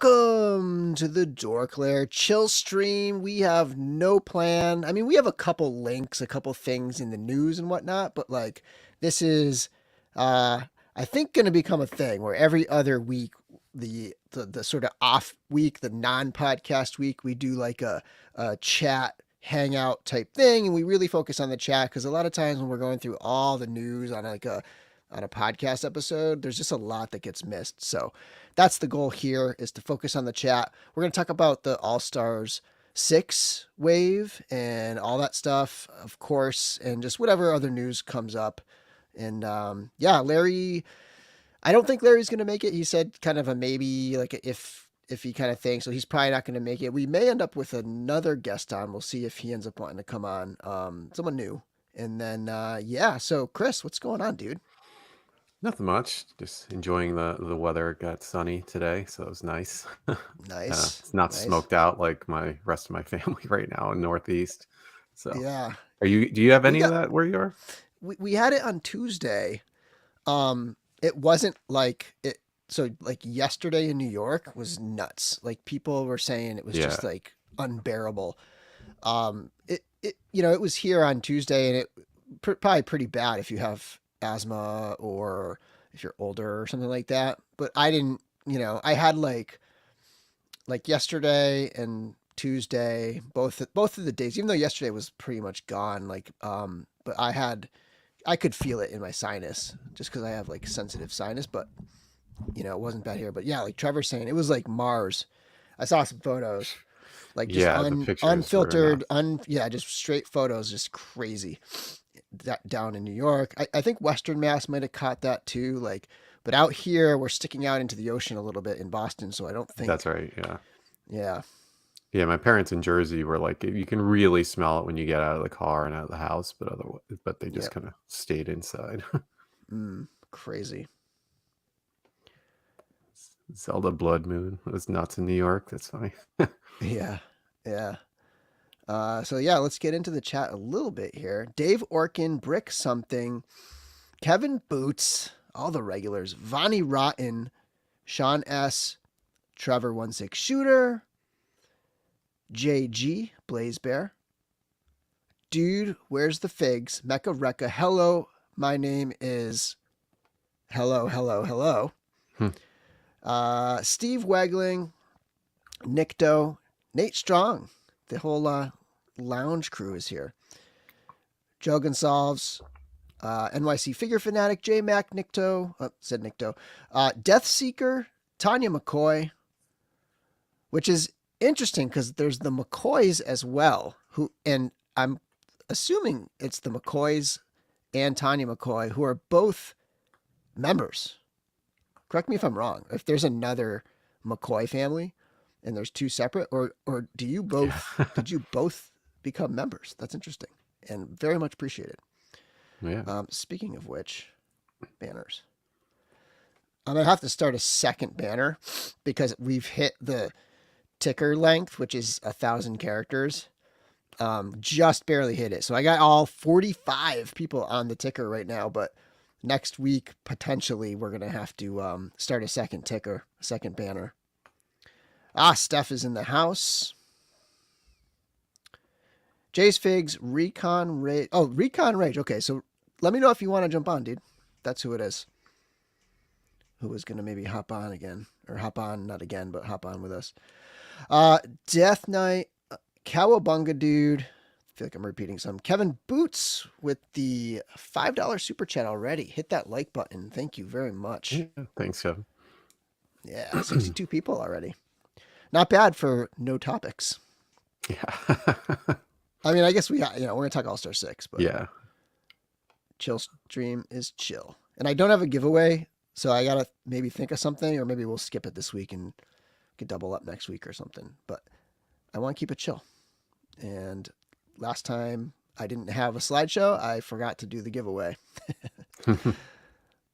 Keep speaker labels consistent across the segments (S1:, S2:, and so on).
S1: Welcome to the DORKLAIR chill stream. We have no plan. I mean, we have a couple links, a couple things in the news and whatnot, but like this is, I think, going to become a thing where every other week, the sort of off week, the non-podcast week, we do like a chat hangout type thing, and we really focus on the chat because a lot of times when we're going through all the news on a podcast episode, there's just a lot that gets missed. So that's the goal here, is to focus on the chat. We're going to talk about the All Stars 6 wave and all that stuff, of course, and just whatever other news comes up. And yeah, Larry, I don't think Larry's going to make it. He said kind of a maybe, like if he kind of thinks, so he's probably not going to make it. We may end up with another guest on. We'll see if he ends up wanting to come on, someone new. And then, yeah, so Chris, what's going on, dude?
S2: Nothing much. Just enjoying the weather. It got sunny today, so it was nice.
S1: Nice.
S2: It's not
S1: Nice.
S2: smoked out like my rest of my family right now in Northeast. So,
S1: Yeah.
S2: do you have any of that where you are?
S1: We had it on Tuesday. It wasn't like it. So like yesterday in New York was nuts. Like people were saying it was just like unbearable. It was here on Tuesday, and it probably pretty bad if you have asthma or if you're older or something like that. But I didn't, I had like yesterday and Tuesday, both of the days, even though yesterday was pretty much gone, but I could feel it in my sinus just because I have like sensitive sinus, but it wasn't bad here. But yeah, like Trevor's saying, it was like Mars. I saw some photos, like just unfiltered, just straight photos, just crazy. That down in New York. I think Western Mass might have caught that too. But out here we're sticking out into the ocean a little bit in Boston, so I don't think
S2: That's right.
S1: Yeah.
S2: Yeah, my parents in Jersey were like, you can really smell it when you get out of the car and out of the house, but they just kind of stayed inside.
S1: Crazy.
S2: Zelda Blood Moon. It was nuts in New York. That's funny.
S1: Yeah. So yeah, let's get into the chat a little bit here. Dave Orkin, Brick Something, Kevin Boots, all the regulars, Vonnie Rotten, Sean S, Trevor 16 Shooter, JG, Blaze Bear, Dude, Where's the Figs, Mecha Rekka, Hello, my name is Hello. Steve Wegling, Nicto, Nate Strong, the whole lounge crew is here. Joe Gonsalves, NYC Figure Fanatic, J Mac, Nicto, said Nicto, Death Seeker, Tanya McCoy, which is interesting because there's the McCoys as well, and I'm assuming it's the McCoys and Tanya McCoy who are both members. Correct me if I'm wrong. If there's another McCoy family and there's two separate, or do you both did you both become members? That's interesting and very much appreciated.
S2: Yeah.
S1: Speaking of which, banners. I'm gonna have to start a second banner because we've hit the ticker length, which is 1,000 characters. Just barely hit it. So I got all 45 people on the ticker right now, but next week, potentially, we're going to have to start a second ticker, a second banner. Steph is in the house. Jay's Figs, Recon Rage. Oh, Recon Rage. Okay, so let me know if you want to jump on, dude. That's who it is. Who is going to maybe hop on again. Or hop on, not again, but hop on with us. Death Knight, Cowabunga Dude. I feel like I'm repeating some. Kevin Boots with the $5 super chat already. Hit that like button. Thank you very much.
S2: Yeah, thanks, Kevin.
S1: Yeah, 62 people already. Not bad for no topics.
S2: Yeah.
S1: I mean, I guess we're going to talk All Star 6, but
S2: yeah.
S1: Chill stream is chill. And I don't have a giveaway, so I got to maybe think of something, or maybe we'll skip it this week and could double up next week or something. But I want to keep it chill. And last time I didn't have a slideshow, I forgot to do the giveaway.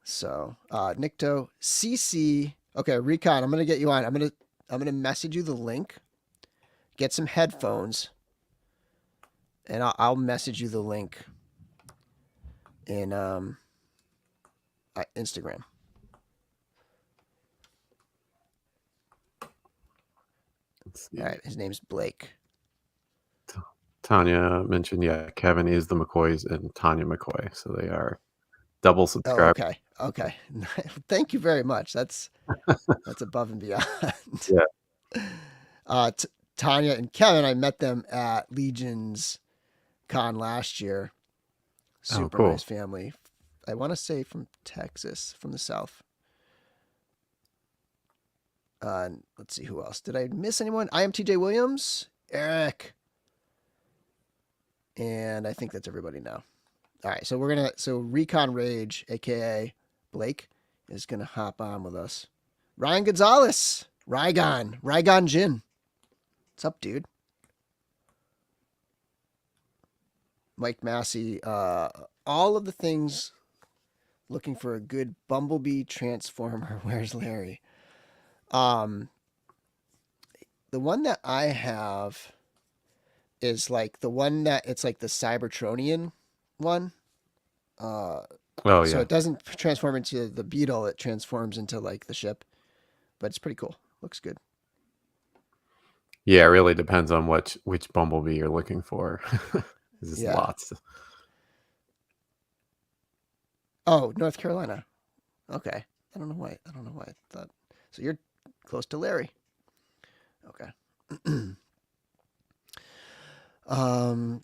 S1: So, Nicto, CC. Okay, Recon, I'm going to get you on. I'm going to message you the link. Get some headphones. And I'll message you the link in Instagram.
S2: Let's see.
S1: All right, his name's Blake.
S2: Tanya mentioned, yeah, Kevin is the McCoys and Tanya McCoy, so they are double
S1: Oh,
S2: subscribed.
S1: okay. Okay. Thank you very much. That's above and beyond.
S2: Yeah.
S1: Tanya and Kevin, I met them at Legions Con last year.
S2: Oh,
S1: Super
S2: cool.
S1: nice family. I want to say from Texas, from the South. Let's see who else. Did I miss anyone? I am TJ Williams, Eric, and I think that's everybody now. All right, so Recon Rage, aka Blake, is gonna hop on with us. Ryan Gonzalez, Rygon Jin. What's up, dude? Mike Massey, all of the things. Looking for a good Bumblebee Transformer. Where's Larry? The one that I have is like the one that it's like the Cybertronian one.
S2: Oh yeah.
S1: So it doesn't transform into the Beetle; it transforms into like the ship. But it's pretty cool. Looks good.
S2: Yeah, it really depends on which Bumblebee you're looking for. There's
S1: Yeah.
S2: lots.
S1: Oh, North Carolina. Okay. I don't know why I thought. So you're close to Larry. Okay.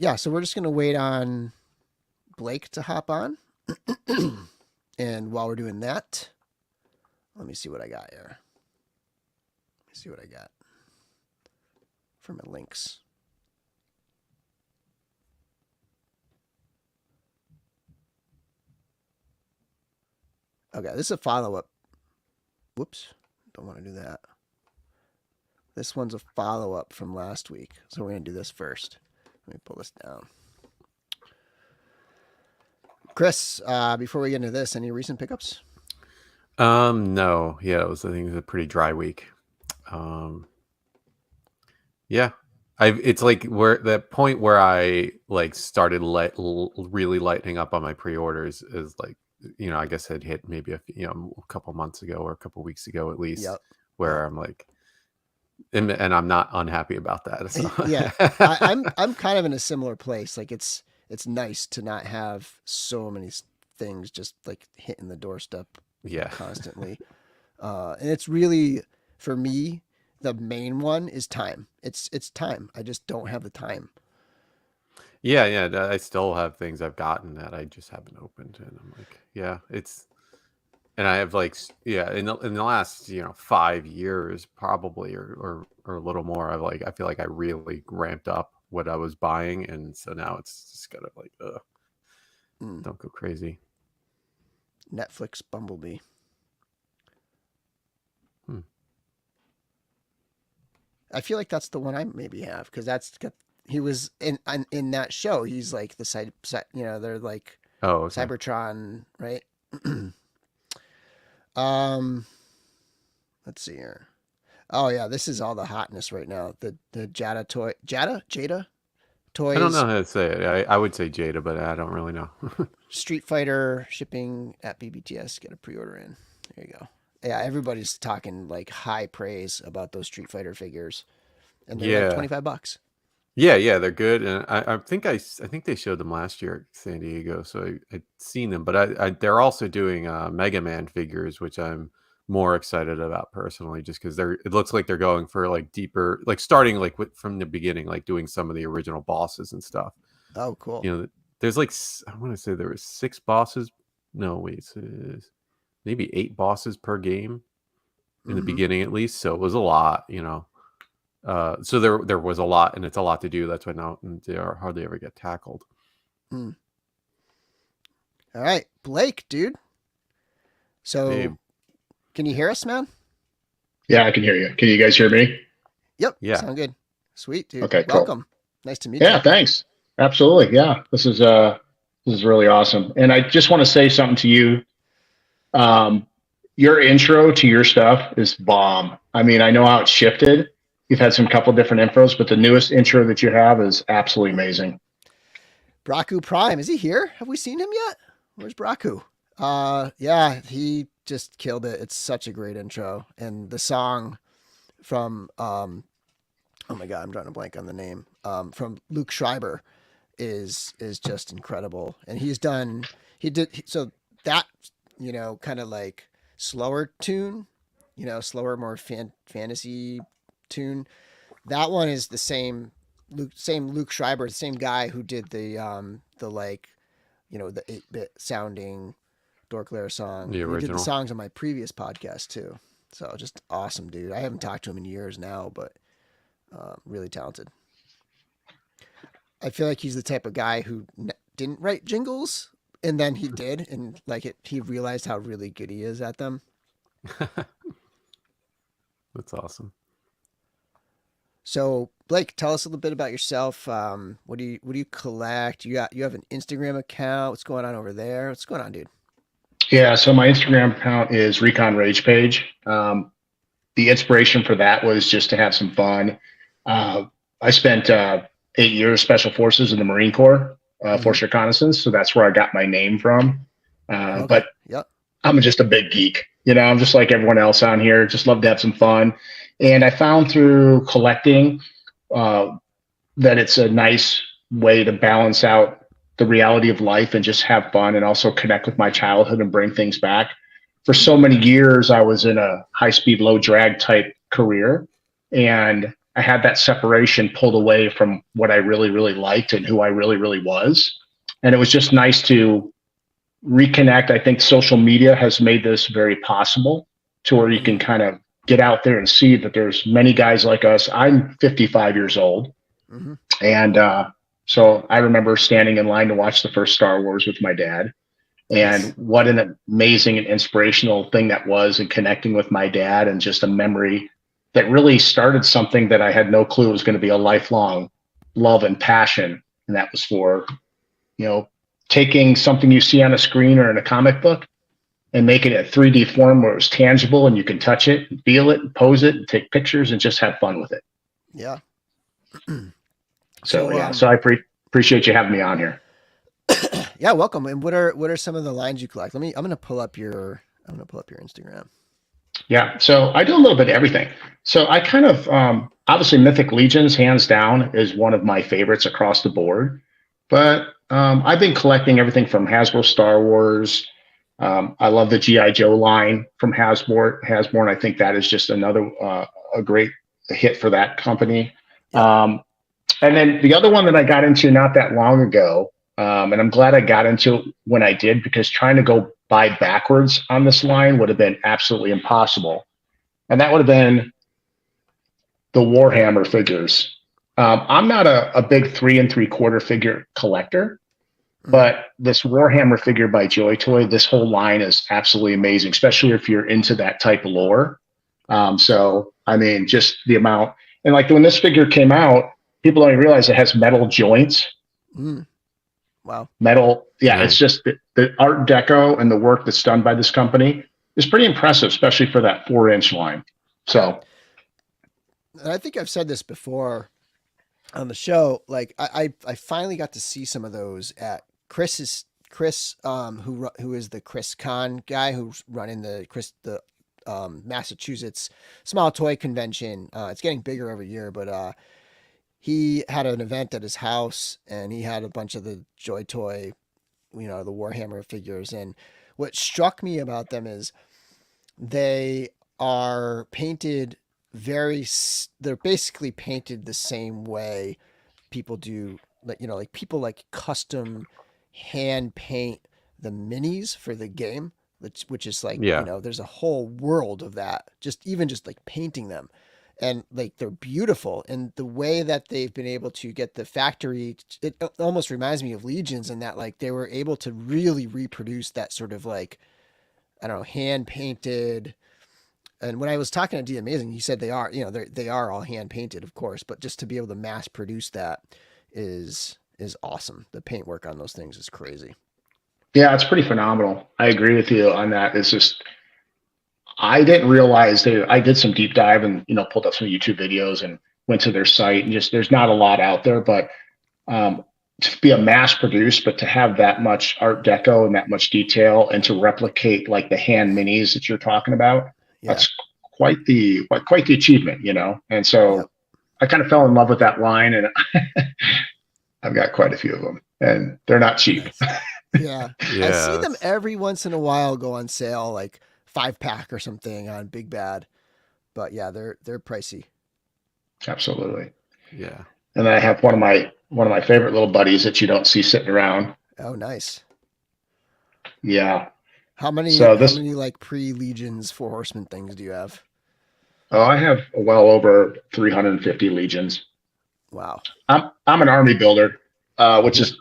S1: Yeah, so we're just gonna wait on Blake to hop on. And while we're doing that, let me see what I got here. Let me see what I got for my links. Okay, this is a follow-up. Whoops, don't want to do that. This one's a follow-up from last week, so we're going to do this first. Let me pull this down. Chris, before we get into this, any recent pickups?
S2: No. Yeah, I think it was a pretty dry week. Yeah. It's like where the point where I like started really lightening up on my pre-orders is like, I guess it hit maybe a couple months ago or a couple weeks ago at least, where I'm like, and I'm not unhappy about that. So.
S1: Yeah, I'm kind of in a similar place. Like it's nice to not have so many things just like hitting the doorstep constantly. And it's really, for me, the main one is time. It's time. I just don't have the time.
S2: Yeah. I still have things I've gotten that I just haven't opened, and I'm like, yeah, and I have like, yeah, in the last 5 years probably or a little more, I feel like I really ramped up what I was buying, and so now it's just gotta like, don't go crazy.
S1: Netflix Bumblebee. I feel like that's the one I maybe have because he was in that show. He's like the they're like Cybertron, right? Let's see here. Oh yeah, this is all the hotness right now. The Jada toys.
S2: I don't know how to say it. I would say Jada, but I don't really know.
S1: Street Fighter shipping at BBTS. Get a pre-order in. There you go. Yeah, everybody's talking like high praise about those Street Fighter figures, and they're like $25.
S2: Yeah, they're good, and I think they showed them last year at San Diego, so I'd seen them. But they're also doing Mega Man figures, which I'm more excited about personally, just because it looks like they're going for like deeper, like starting like from the beginning, like doing some of the original bosses and stuff.
S1: Oh, cool.
S2: There's like I want to say there was 6 bosses. No, wait, maybe 8 bosses per game in the beginning at least. So it was a lot, so there was a lot, and it's a lot to do. That's why now they hardly ever get tackled.
S1: All right, Blake, dude. So,
S2: Babe.
S1: Can you hear us, man?
S3: Yeah, I can hear you. Can you guys hear me?
S1: Yep.
S2: Yeah.
S1: Sound good. Sweet, dude.
S3: Okay,
S1: welcome.
S3: Cool.
S1: Nice to meet you.
S3: Yeah, thanks. Absolutely. Yeah, this is really awesome. And I just want to say something to you. Your intro to your stuff is bomb. I mean, I know how it's shifted. You've had some couple different intros, but the newest intro that you have is absolutely amazing.
S1: Braku Prime, is he here? Have we seen him yet? Where's Braku? Yeah, he just killed it. It's such a great intro, and the song from oh my God, I'm drawing a blank on the name. From Luke Schreiber is just incredible. And so that, kind of like slower tune, slower, more fantasy tune. That one is the same Luke Schreiber, the same guy who did the like, the 8-bit sounding DORKLAIR song.
S2: The
S1: He did the
S2: original.
S1: songs on my previous podcast too. So just awesome, dude. I haven't talked to him in years now, but really talented. I feel like he's the type of guy who didn't write jingles, and then he did, and he realized how really good he is at them.
S2: That's awesome.
S1: So Blake, tell us a little bit about yourself. What do you collect? You have an Instagram account. What's going on over there? What's going on, dude?
S3: Yeah, so my Instagram account is Recon Rage Page. The inspiration for that was just to have some fun. I spent 8 years Special Forces in the Marine Corps, Force Reconnaissance, so that's where I got my name from.
S1: Okay.
S3: But
S1: Yep.
S3: I'm just a big geek. I'm just like everyone else on here, just love to have some fun. And I found through collecting that it's a nice way to balance out the reality of life and just have fun and also connect with my childhood and bring things back. For so many years, I was in a high-speed, low-drag type career, and I had that separation pulled away from what I really, really liked and who I really, really was. And it was just nice to reconnect. I think social media has made this very possible to where you can kind of get out there and see that there's many guys like us. I'm 55 years old.
S1: Mm-hmm.
S3: And so I remember standing in line to watch the first Star Wars with my dad. And what an amazing and inspirational thing that was, and connecting with my dad, and just a memory that really started something that I had no clue was going to be a lifelong love and passion. And that was for, taking something you see on a screen or in a comic book and making it a 3D form where it was tangible and you can touch it and feel it and pose it and take pictures and just have fun with it.
S1: Yeah.
S3: So I appreciate you having me on here.
S1: Yeah, welcome. And what are some of the lines you collect? I'm gonna pull up your Instagram.
S3: Yeah, so I do a little bit of everything. So I kind of obviously Mythic Legions, hands down, is one of my favorites across the board. But I've been collecting everything from Hasbro Star Wars. I love the G.I. Joe line from Hasbro. I think that is just another a great hit for that company.
S1: Yeah.
S3: And then the other one that I got into not that long ago, and I'm glad I got into it when I did, because trying to go buy backwards on this line would have been absolutely impossible. And that would have been the Warhammer figures. I'm not a big 3 3/4 figure collector, but this Warhammer figure by Joy Toy, this whole line is absolutely amazing, especially if you're into that type of lore. So, I mean, just the amount. And like when this figure came out, people don't even realize it has metal joints.
S1: Wow.
S3: Metal. Yeah,
S2: Right.
S3: It's just the art deco and the work that's done by this company is pretty impressive, especially for that 4-inch line. So,
S1: And I think I've said this before on the show. Like I finally got to see some of those at Chris, who is the Chris Kahn guy who's running the Massachusetts Small Toy Convention. It's getting bigger every year, but he had an event at his house, and he had a bunch of the Joy Toy, the Warhammer figures. And what struck me about them is they are painted they're basically painted the same way people do, like people like custom hand paint the minis for the game, which is like, there's a whole world of that, just like painting them. And like, they're beautiful. And the way that they've been able to get the factory, it almost reminds me of Legions, in that like they were able to really reproduce that sort of like, I don't know, hand painted. And when I was talking to D Amazing, he said they are, they are all hand painted, of course, but just to be able to mass produce that is awesome. The paintwork on those things is crazy.
S3: yeah, it's pretty phenomenal. I agree with you on that. It's just, I didn't realize I did some deep dive and, pulled up some YouTube videos and went to their site, and just, there's not a lot out there, but to be a mass produced, but to have that much art deco and that much detail, and to replicate like the hand minis that you're talking about, that's quite the achievement, And so I kind of fell in love with that line, and I've got quite a few of them, and they're not cheap.
S1: Nice. Yeah.
S2: Yeah,
S1: I see them
S2: that's-
S1: every once in a while go on sale, like 5-pack or something on Big Bad. But yeah, they're pricey.
S3: Absolutely.
S2: yeah.
S3: And then I have one of my favorite little buddies that you don't see sitting around.
S1: Oh, nice.
S3: Yeah.
S1: How many
S3: So
S1: like pre-Legions 4 Horsemen things do you have?
S3: Oh, I have well over 350 legions.
S1: Wow.
S3: I'm an army builder, which is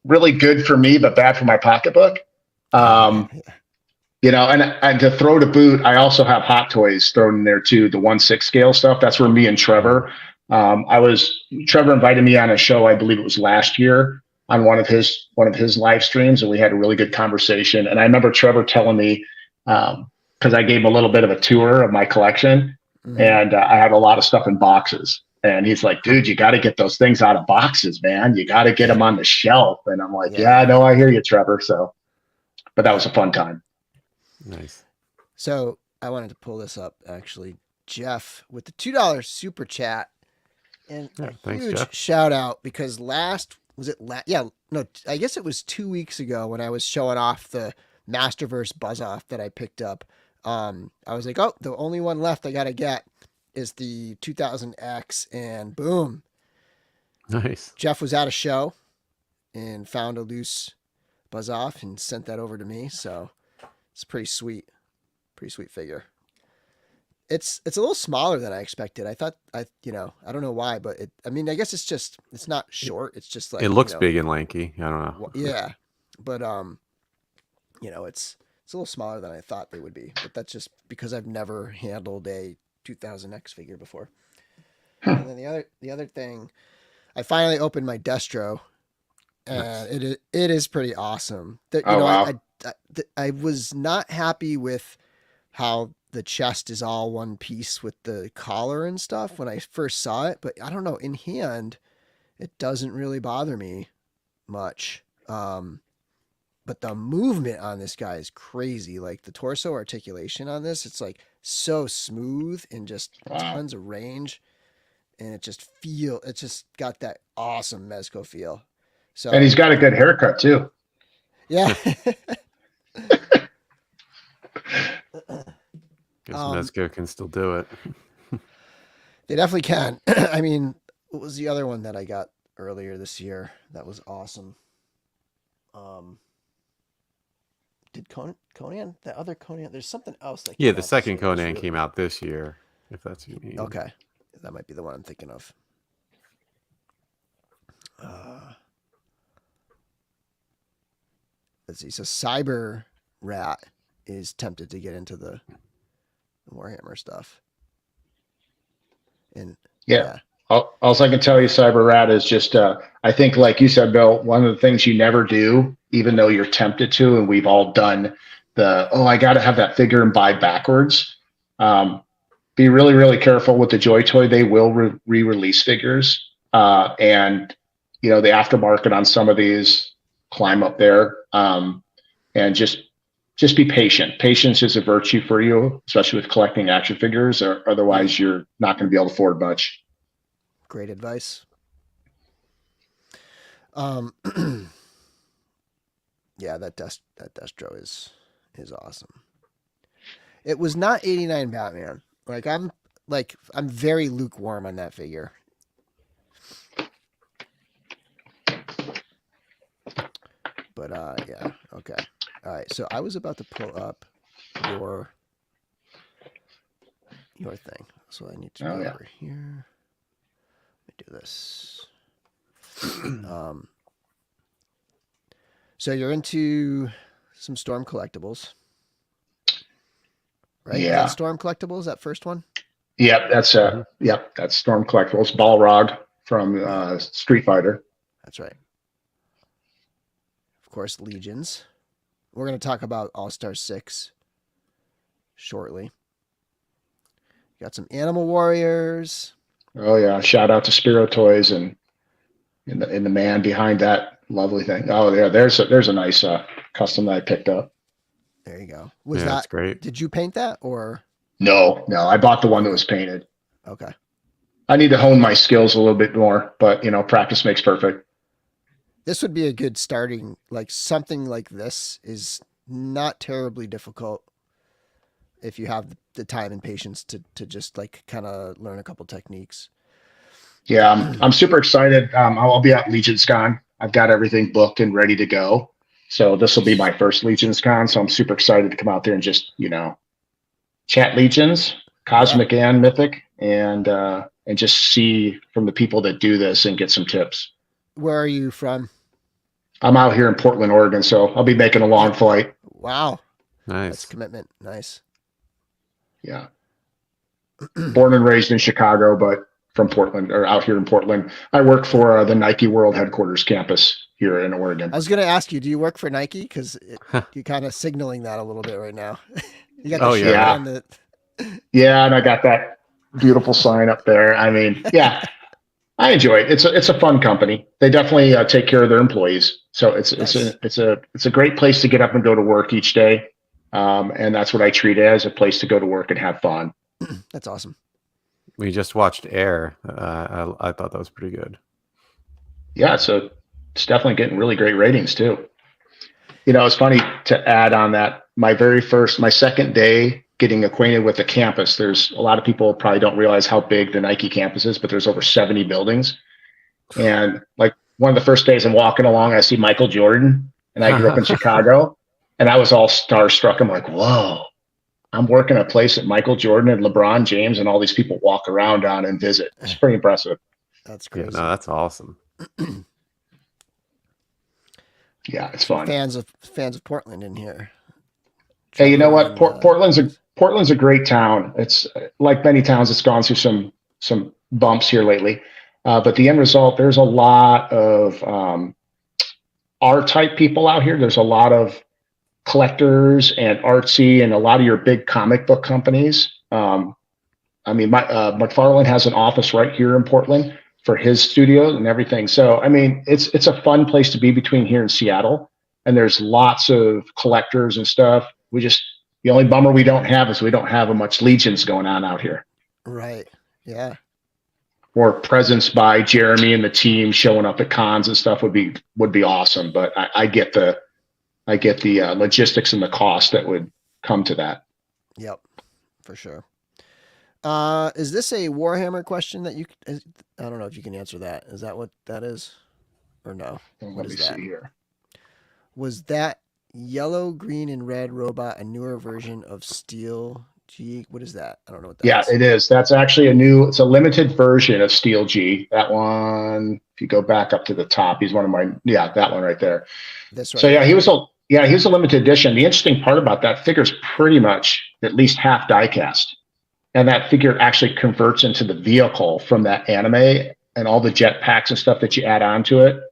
S3: really good for me, but bad for my pocketbook. You know, and to throw to boot, I also have Hot Toys thrown in there too, the 1/6 scale stuff. That's where me and Trevor, Trevor invited me on a show, I believe it was last year, on one of his live streams, and we had a really good conversation. And I remember Trevor telling me, because I gave him a little bit of a tour of my collection, and I had a lot of stuff in boxes. And he's like, dude, you got to get those things out of boxes, man. You got to get them on the shelf. And I'm like, yeah, no, I hear you, Trevor. So, but that was a fun time.
S2: Nice.
S1: So I wanted to pull this up, actually. Jeff with the $2 super chat. And
S2: Yeah,
S1: a
S2: thanks,
S1: huge
S2: Jeff.
S1: shout out, because I guess it was 2 weeks ago when I was showing off the Masterverse Buzz Off that I picked up. I was like, oh, the only one left I got to get is the 2000X, and boom.
S2: Nice.
S1: Jeff was at a show and found a loose Buzz Off and sent that over to me. So it's pretty sweet figure. It's a little smaller than I expected. I thought I don't know why, but I guess it's not short. It's just like,
S2: It looks big and lanky. I don't know.
S1: Yeah. But it's a little smaller than I thought they would be, but that's just because I've never handled a 2000X figure before. And then the other thing, I finally opened my Destro, and it is pretty awesome.
S3: Wow.
S1: I was not happy with how the chest is all one piece with the collar and stuff when I first saw it, but I don't know, in hand, it doesn't really bother me much. But the movement on this guy is crazy. Like the torso articulation on this, it's like so smooth and just tons of range. And it just got that awesome Mezco feel. So,
S3: and he's got a good haircut too.
S1: Yeah.
S2: Guess Mezco can still do it.
S1: They definitely can. I mean, what was the other one that I got earlier this year? That was awesome. Did Conan? That other Conan? There's something else that
S2: Yeah, the second Conan came out this year, if that's what you mean.
S1: Okay. That might be the one I'm thinking of. Let's see. So Cyber Rat is tempted to get into the Warhammer stuff. And
S3: yeah. All I can tell you, Cyber Rat, is just, I think, like you said, Bill, one of the things you never do, even though you're tempted to, and we've all done I got to have that figure and buy backwards. Be really, really careful with the Joy Toy. They will re-release figures. And, the aftermarket on some of these climb up there. And just be patient. Patience is a virtue for you, especially with collecting action figures, or otherwise you're not going to be able to afford much.
S1: Great advice. Yeah, that Destro is awesome. It was not 89 Batman. I'm very lukewarm on that figure. But yeah, okay. All right, so I was about to pull up your thing. So I need to go over here. Let me do this. So you're into some Storm collectibles, right?
S3: Yeah.
S1: Is that Storm collectibles, that first one?
S3: Yep, that's Storm collectibles. Balrog from Street Fighter.
S1: That's right. Of course, Legions. We're going to talk about All Star 6 shortly. Got some Animal Warriors.
S3: Oh yeah! Shout out to Spiro Toys and the man behind that lovely thing. Oh yeah, there's a nice custom that I picked up.
S1: There you go.
S2: That's great.
S1: Did you paint that or?
S3: No, I bought the one that was painted.
S1: Okay.
S3: I need to hone my skills a little bit more, but practice makes perfect.
S1: This would be a good starting, like something like this is not terribly difficult if you have the time and patience to just like kind of learn a couple techniques.
S3: Yeah, I'm super excited. I'll be at Legions Con. I've got everything booked and ready to go. So this will be my first Legions Con. So I'm super excited to come out there and just, chat Legions, Cosmic and Mythic, and just see from the people that do this and get some tips.
S1: Where are you from?
S3: I'm out here in Portland, Oregon, so I'll be making a long flight.
S1: Wow.
S2: Nice.
S1: That's commitment. Nice.
S3: Yeah. Born and raised in Chicago, but from Portland, or out here in Portland. I work for the Nike World Headquarters campus here in Oregon.
S1: I was going to ask you, do you work for Nike? Because you're kind of signaling that a little bit right now. You got the shirt on the...
S3: Yeah, and I got that beautiful sign up there. I mean, yeah, I enjoy it. It's a fun company. They definitely take care of their employees. So it's a great place to get up and go to work each day. And that's what I treat it as, a place to go to work and have fun.
S1: That's awesome.
S2: We just watched Air. I thought that was pretty good.
S3: Yeah, so it's definitely getting really great ratings too. It's funny to add on that. My second day getting acquainted with the campus, there's a lot of people probably don't realize how big the Nike campus is, but there's over 70 buildings. And like one of the first days I'm walking along, I see Michael Jordan, and I grew up in Chicago, and I was all starstruck. I'm like, whoa, I'm working a place that Michael Jordan and LeBron James and all these people walk around on and visit. It's pretty impressive.
S1: That's crazy.
S2: Yeah, no, that's awesome.
S3: Yeah, it's fun.
S1: Fans of Portland in here.
S3: Hey, you know what? Portland's a great town. It's like many towns, it's gone through some bumps here lately. But the end result, there's a lot of R-type people out here. There's a lot of collectors and artsy and a lot of your big comic book companies. McFarlane has an office right here in Portland for his studio and everything. So, I mean, it's a fun place to be between here and Seattle. And there's lots of collectors and stuff. The only bummer we don't have is we don't have much Legions going on out here.
S1: Right. Yeah.
S3: Or presence by Jeremy and the team showing up at cons and stuff would be awesome. But I get the logistics and the cost that would come to that.
S1: Yep, for sure. Is this a Warhammer question that I don't know if you can answer that. Is that what that is, or no?
S3: Let me see here.
S1: Was that yellow, green, and red robot a newer version of Steel G? What is that? I don't know what that is.
S3: Yeah, it is. That's actually it's a limited version of Steel G. That one, if you go back up to the top, he's one of that one right there.
S1: This right.
S3: So yeah, he was a limited edition. The interesting part about that figure is pretty much at least half die cast. And that figure actually converts into the vehicle from that anime and all the jetpacks and stuff that you add on to it.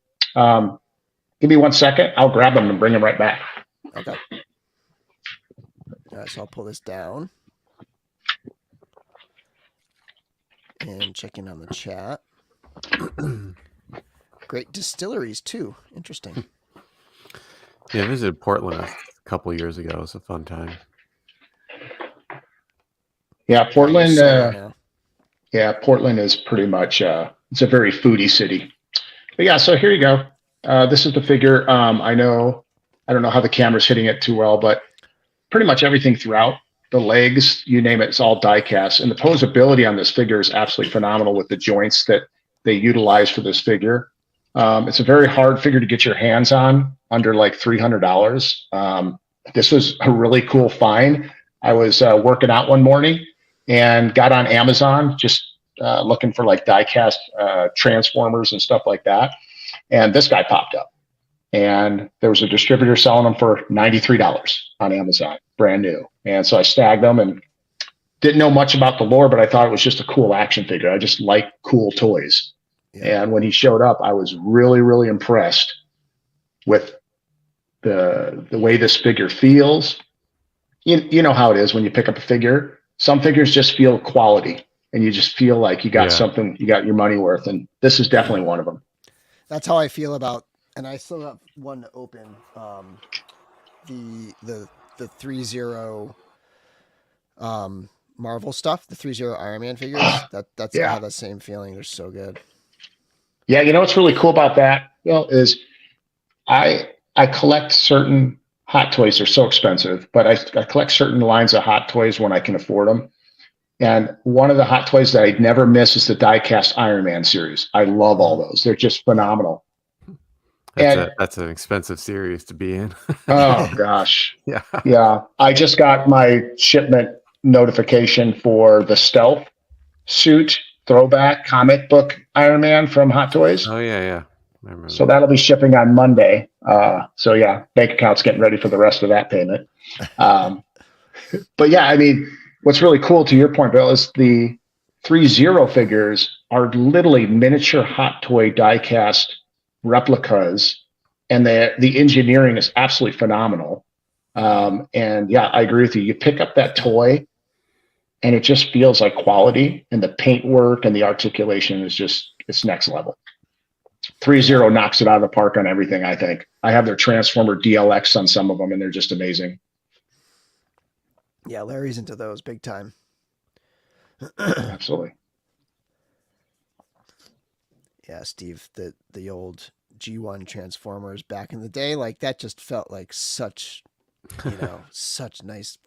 S3: Give me 1 second. I'll grab them and bring them right back.
S1: Okay. All right, so I'll pull this down. And check in on the chat. Great distilleries, too. Interesting.
S2: Yeah, I visited Portland a couple of years ago. It was a fun time.
S3: Yeah, Portland. Portland is pretty much it's a very foodie city. But yeah, so here you go. This is the figure. I don't know how the camera's hitting it too well, but pretty much everything throughout the legs, you name it, it's all die cast. And the posability on this figure is absolutely phenomenal with the joints that they utilize for this figure. It's a very hard figure to get your hands on, under like $300. This was a really cool find. I was working out one morning and got on Amazon, just looking for like die-cast transformers and stuff like that. And this guy popped up. And there was a distributor selling them for $93 on Amazon, brand new. And so I snagged them and didn't know much about the lore, but I thought it was just a cool action figure. I just like cool toys. Yeah. And when he showed up, I was really, really impressed with the way this figure feels. You know how it is when you pick up a figure. Some figures just feel quality, and you just feel like you got something, you got your money worth, and this is definitely one of them.
S1: That's how I feel about, and I still have one to open. The 3-0 Marvel stuff, the 3-0 Iron Man figures. That's I
S3: Yeah.
S1: have that same feeling. They're so good.
S3: Yeah, you know what's really cool about that, is I collect certain Hot Toys. They're so expensive, but I collect certain lines of Hot Toys when I can afford them. And one of the Hot Toys that I'd never miss is the die-cast Iron Man series. I love all those. They're just phenomenal.
S2: That's an expensive series to be in.
S3: Oh gosh.
S2: Yeah.
S3: Yeah. I just got my shipment notification for the Stealth suit throwback comic book Iron Man from Hot Toys.
S2: Oh yeah. I remember
S3: So that'll be shipping on Monday. So yeah, bank account's getting ready for the rest of that payment. But yeah, I mean, what's really cool to your point, Bill, is the 3-0 figures are literally miniature Hot Toy die-cast replicas, and the engineering is absolutely phenomenal. And yeah, I agree with you. You pick up that toy, and it just feels like quality, and the paint work and the articulation is it's next level. 3-0 knocks it out of the park on everything, I think. I have their Transformer DLX on some of them, and they're just amazing.
S1: Yeah, Larry's into those big time.
S3: Absolutely.
S1: Yeah, Steve, the old G1 Transformers back in the day, like that just felt like such, such nice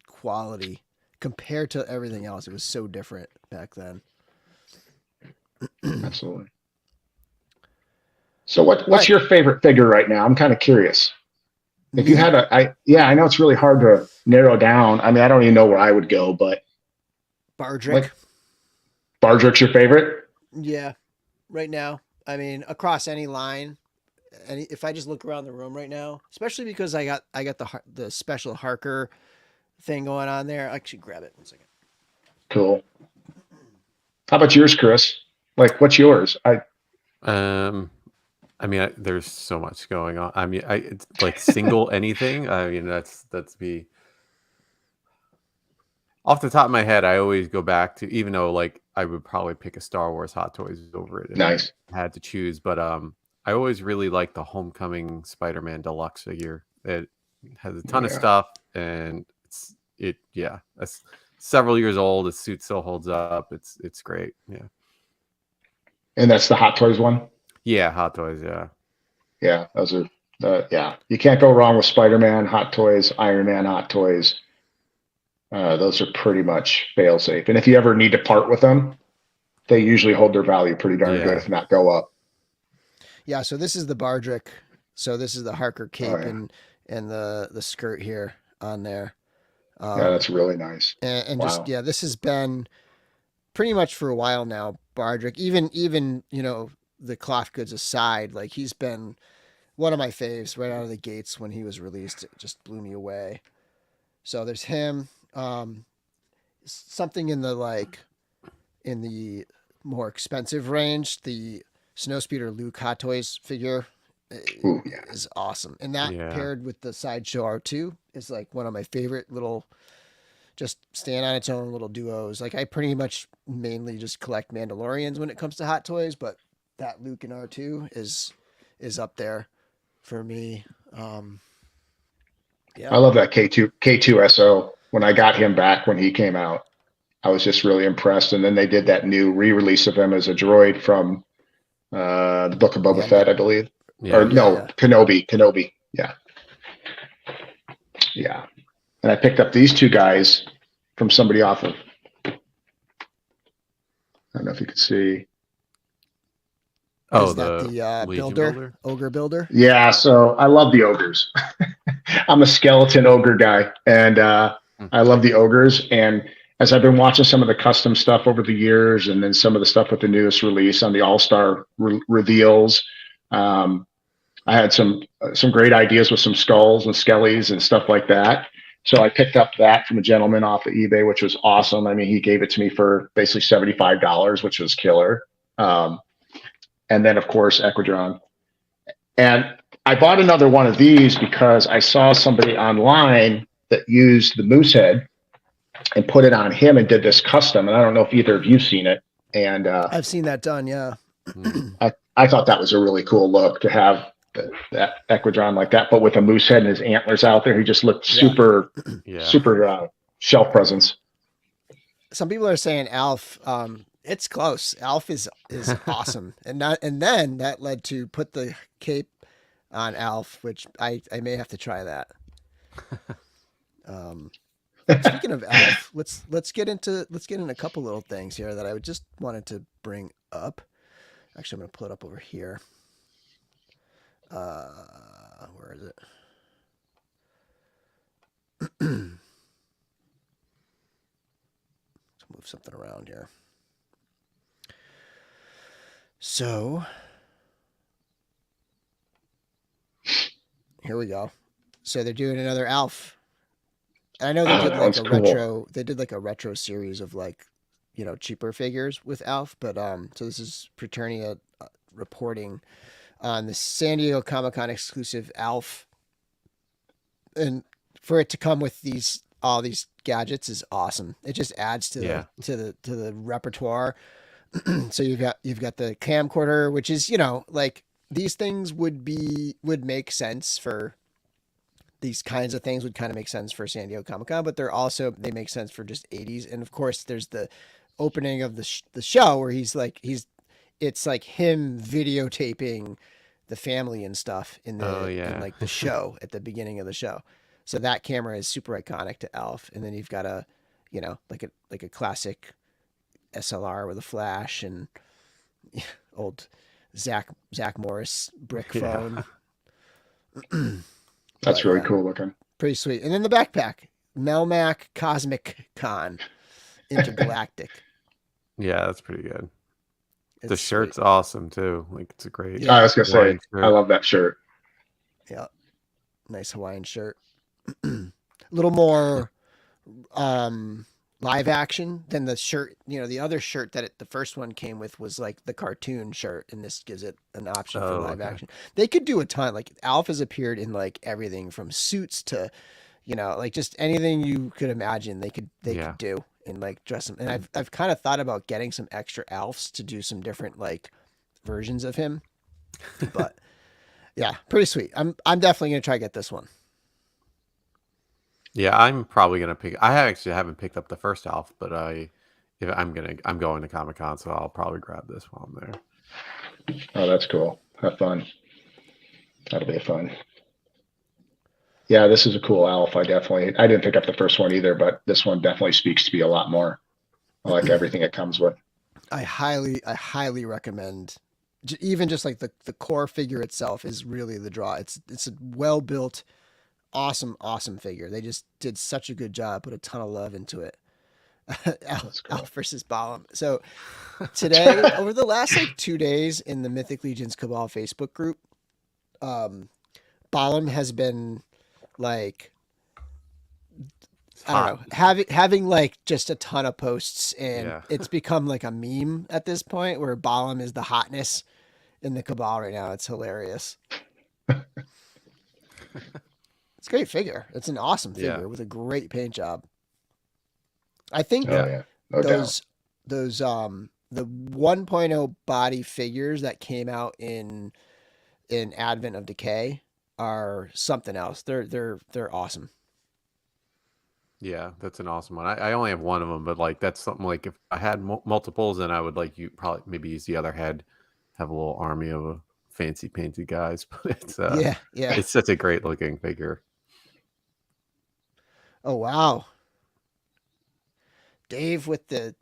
S1: quality compared to everything else. It was so different back then.
S3: Absolutely. So what's your favorite figure right now? I'm kind of curious. If you had I know it's really hard to narrow down. I mean, I don't even know where I would go, but
S1: Bardrick.
S3: Bardrick's your favorite?
S1: Yeah, right now. I mean, across any line, if I just look around the room right now, especially because I got the special Harker thing going on there. I actually grab it 1 second.
S3: Cool. How about yours, Chris? Like, what's yours?
S2: I mean, there's so much going on. I mean, it's like single anything. I mean, that's me. Off the top of my head, I always go back to, even though like I would probably pick a Star Wars Hot Toys over it if
S3: Nice.
S2: I had to choose. But I always really like the Homecoming Spider-Man Deluxe figure. It has a ton of stuff, and it's several years old. The suit still holds up. It's great. Yeah.
S3: And that's the Hot Toys one?
S2: Yeah, Hot Toys, yeah.
S3: Yeah, those are you can't go wrong with Spider-Man Hot Toys, Iron Man Hot Toys. Those are pretty much fail safe. And if you ever need to part with them, they usually hold their value pretty darn good, if not go up.
S1: Yeah, so this is the Bardrick. So this is the Harker cape and the skirt here on there.
S3: Yeah, that's really nice.
S1: And wow. This has been pretty much for a while now, Bardrick. Even the cloth goods aside, like he's been one of my faves right out of the gates when he was released. It just blew me away. So there's him. Something in the more expensive range, the Snowspeeder Luke Hot Toys figure is awesome. And that paired with the Sideshow R2 is like one of my favorite little, just stand on its own little duos. Like I pretty much mainly just collect Mandalorians when it comes to Hot Toys, but that Luke and R2 is up there for me.
S3: I love that K2SO. When I got him back when he came out, I was just really impressed. And then they did that new re-release of him as a droid from the Book of Boba Fett, I believe. Kenobi. Yeah. Yeah. And I picked up these two guys from somebody off of, I don't know if you could see.
S1: Oh, the builder, ogre builder.
S3: Yeah, so I love the ogres. I'm a skeleton ogre guy, and I love the ogres. And as I've been watching some of the custom stuff over the years, and then some of the stuff with the newest release on the All-Star reveals, I had some great ideas with some skulls and skellies and stuff like that. So I picked up that from a gentleman off of eBay, which was awesome. I mean, he gave it to me for basically $75, which was killer. And then, of course, Equidron. And I bought another one of these because I saw somebody online that used the moose head and put it on him and did this custom. And I don't know if either of you've seen it. And
S1: I've seen that done, yeah.
S3: I thought that was a really cool look to have that Equidron like that, but with a moose head and his antlers out there. He just looked super shelf presence.
S1: some people are saying Alf. It's close. Alf is awesome, and then that led to put the cape on Alf, which I may have to try that. Speaking of Alf, let's get into a couple little things here that I just wanted to bring up. Actually, I'm gonna pull it up over here. Where is it? Let's move something around here. So here we go. So they're doing another Alf. I know they did like a retro. They did like a retro series of like, cheaper figures with Alf. But so this is Preternia reporting on the San Diego Comic-Con exclusive Alf, and for it to come with all these gadgets is awesome. It just adds to the repertoire. So you've got the camcorder, which is, like these things would make sense for these kinds of things would kind of make sense for San Diego Comic-Con, but they make sense for just 80s. And of course there's the opening of the show where it's like him videotaping the family and stuff in like the show at the beginning of the show. So that camera is super iconic to Alf. And then you've got a classic SLR with a flash and old Zach Morris brick phone.
S3: That's really cool looking.
S1: Pretty sweet. And then the backpack, Melmac Cosmic Con Intergalactic.
S2: Yeah, that's pretty good. The shirt's awesome too. Like it's a great.
S3: I was gonna say, I love that shirt.
S1: Yeah, nice Hawaiian shirt. A little more live action than the shirt. The other shirt that the first one came with was like the cartoon shirt, and this gives it an option for live action. They could do a ton. Like Alf has appeared in like everything from suits to, like just anything you could imagine. They could do and like dress them. And I've kind of thought about getting some extra Alfs to do some different like versions of him. But yeah, pretty sweet. I'm definitely gonna try to get this one.
S2: Yeah, I'm probably gonna pick. I actually haven't picked up the first Alf, but I'm going to Comic-Con, so I'll probably grab this while I'm there.
S3: Oh, that's cool. Have fun. That'll be fun. Yeah, this is a cool Alf. I didn't pick up the first one either, but this one definitely speaks to me a lot more. I like everything it comes with.
S1: I highly recommend. Even just like the core figure itself is really the draw. It's a well built, awesome figure. They just did such a good job. Put a ton of love into it. Alf versus Balam. So today, over the last like 2 days in the Mythic Legions Cabal Facebook group, Balam has been like, I don't know, having like just a ton of posts, and it's become like a meme at this point where Balam is the hotness in the Cabal right now. It's hilarious. It's a great figure. It's an awesome figure with a great paint job. I think those the 1.0 body figures that came out in Advent of Decay are something else. They're awesome.
S2: Yeah, that's an awesome one. I only have one of them, but like that's something like if I had multiples, then I would like you probably maybe use the other head, have a little army of fancy painted guys. But it's it's such a great looking figure.
S1: Oh wow, Dave with the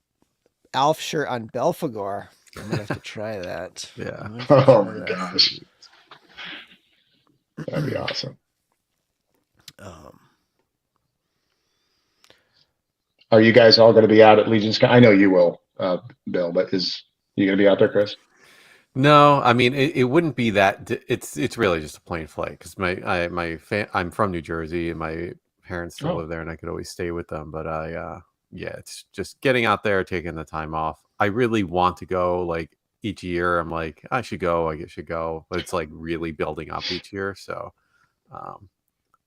S1: Alf shirt on Belphegor. I'm gonna have to try that.
S3: Yeah. Oh my gosh, that'd be awesome. Are you guys all going to be out at Legion's Con? I know you will, Bill, but you going to be out there, Chris?
S2: No, I mean it wouldn't be that. It's really just a plain flight because I'm from New Jersey and my parents still live there, and I could always stay with them. But it's just getting out there, taking the time off. I really want to go. Like each year, I'm like I should go, but it's like really building up each year. So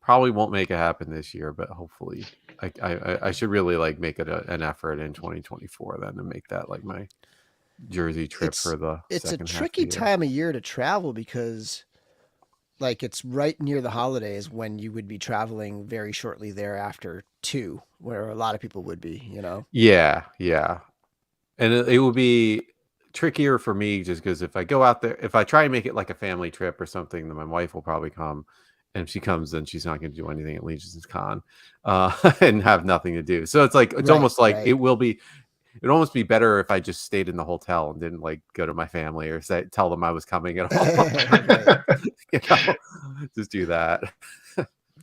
S2: probably won't make it happen this year, but hopefully I should really like make it an effort in 2024 then to make that like my Jersey trip for the
S1: it's a tricky time of year to travel because like it's right near the holidays when you would be traveling very shortly thereafter too, where a lot of people would be, you know.
S2: Yeah, yeah. And it would be trickier for me just because if I go out there, if I try and make it like a family trip or something, then my wife will probably come. And if she comes, then she's not going to do anything at Legions Con and have nothing to do. So it's like, it's
S1: Right,
S2: almost like
S1: right.
S2: it'd almost be better if I just stayed in the hotel and didn't like go to my family or tell them I was coming at all.
S1: Right.
S2: You know, just do that.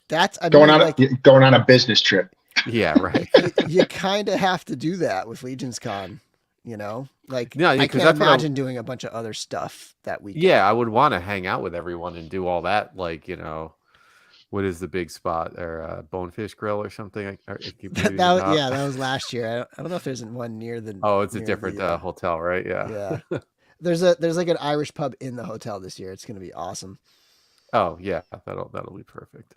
S1: That's, I
S3: Going
S1: mean,
S3: on
S1: like
S3: going on a business trip.
S2: Yeah, right.
S1: you kind of have to do that with Legions Con, you know. Like
S2: Yeah,
S1: I
S2: 'cause
S1: can't
S2: that's what
S1: imagine doing a bunch of other stuff that weekend.
S2: Yeah, I would want to hang out with everyone and do all that. Like, you know, what is the big spot or Bonefish Grill or something? I keep
S1: That,
S2: reading about.
S1: yeah, that was last year. I don't know if there's one near the.
S2: Oh, it's a
S1: near
S2: different
S1: the,
S2: hotel, right? Yeah.
S1: Yeah. There's like an Irish pub in the hotel this year. It's gonna be awesome.
S2: Oh, yeah, that'll be perfect.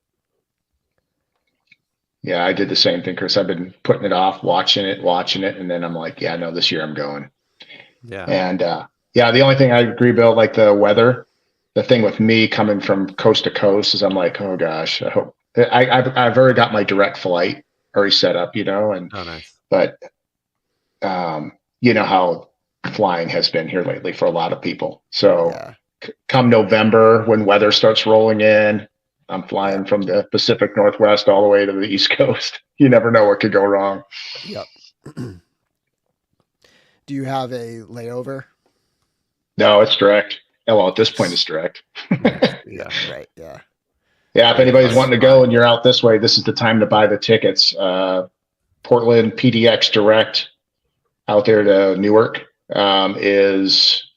S3: Yeah, I did the same thing, Chris. I've been putting it off, watching it, and then I'm like, yeah, no, this year I'm going.
S2: Yeah.
S3: And yeah, the only thing I agree, Bill, like the weather, the thing with me coming from coast to coast is I'm like, oh gosh, I hope I've already got my direct flight already set up, you know, and
S2: Oh, nice.
S3: but you know how flying has been here lately for a lot of people. So
S1: Yeah.
S3: Come November, when weather starts rolling in, I'm flying from the Pacific Northwest all the way to the East Coast. You never know what could go wrong.
S1: Yep. Do you have a layover?
S3: No, it's direct. Well, at this point, it's direct.
S2: Yeah.
S1: Right. Yeah.
S3: Yeah, if anybody's wanting to go and you're out this way, this is the time to buy the tickets. Portland PDX Direct out there to Newark is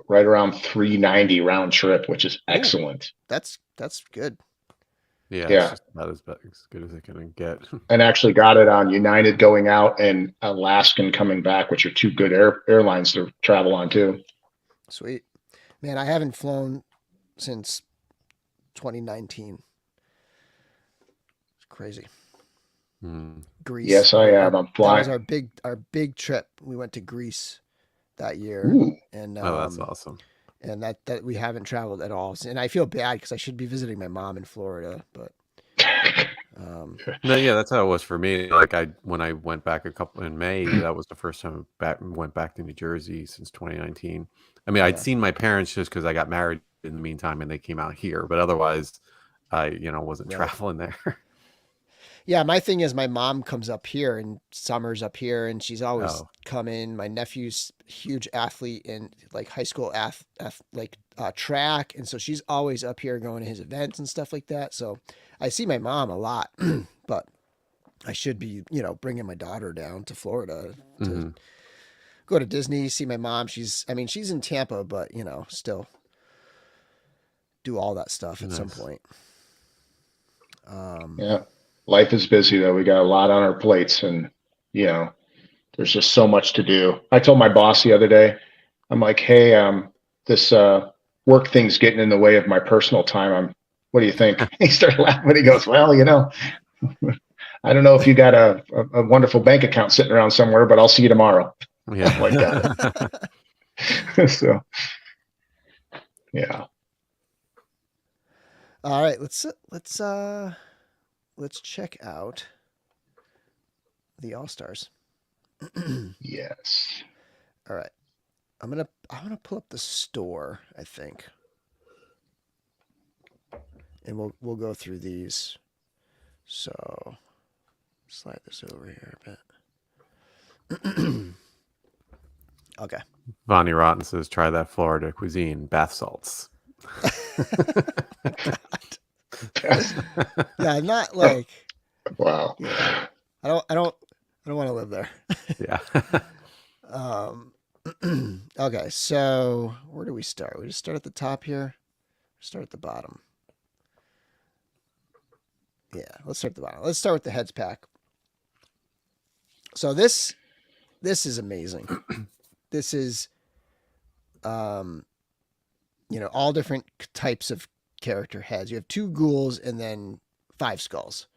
S3: right around $390 round trip, which is excellent.
S1: That's good.
S2: Yeah.
S3: Yeah.
S2: It's just about as good as it can get.
S3: And actually got it on United going out and Alaskan coming back, which are two good airlines to travel on too.
S1: Sweet. Man, I haven't flown since 2019. It's crazy. Greece.
S3: Yes, I am. I'm flying.
S1: That was our big trip. We went to Greece that year.
S3: Ooh.
S1: And
S2: Oh, that's awesome.
S1: And that we haven't traveled at all. And I feel bad because I should be visiting my mom in Florida, but
S2: No, yeah, that's how it was for me. Like when I went back in May, that was the first time I went back to New Jersey since 2019. I mean, I'd seen my parents just because I got married in the meantime and they came out here, but otherwise I, wasn't traveling there.
S1: Yeah, my thing is my mom comes up here and summers up here and she's always coming. My nephew's huge athlete in like high school track. And so she's always up here going to his events and stuff like that. So I see my mom a lot, but I should be, bringing my daughter down to Florida to go to Disney, see my mom. She's in Tampa, but still do all that stuff at some point.
S3: Yeah. Life is busy though. We got a lot on our plates and there's just so much to do. I told my boss the other day, I'm like, hey, this work thing's getting in the way of my personal time. What do you think? He started laughing. He goes, well, I don't know if you got a wonderful bank account sitting around somewhere, but I'll see you tomorrow.
S2: Yeah.
S3: Like that. So, yeah.
S1: All right, let's check out the All Stars.
S3: Yes.
S1: All right. I'm gonna pull up the store, I think. And we'll go through these. So slide this over here a bit. Okay.
S2: Vonnie Rotten says, try that Florida cuisine, bath salts.
S1: Yeah, not like.
S3: Wow.
S1: Yeah, I don't want to live there.
S2: Yeah.
S1: Okay, so where do we start? We just start at the top here. Start at the bottom. Yeah, let's start at the bottom. Let's start with the heads pack. So this is amazing. This is all different types of character heads. You have 2 ghouls and then 5 skulls,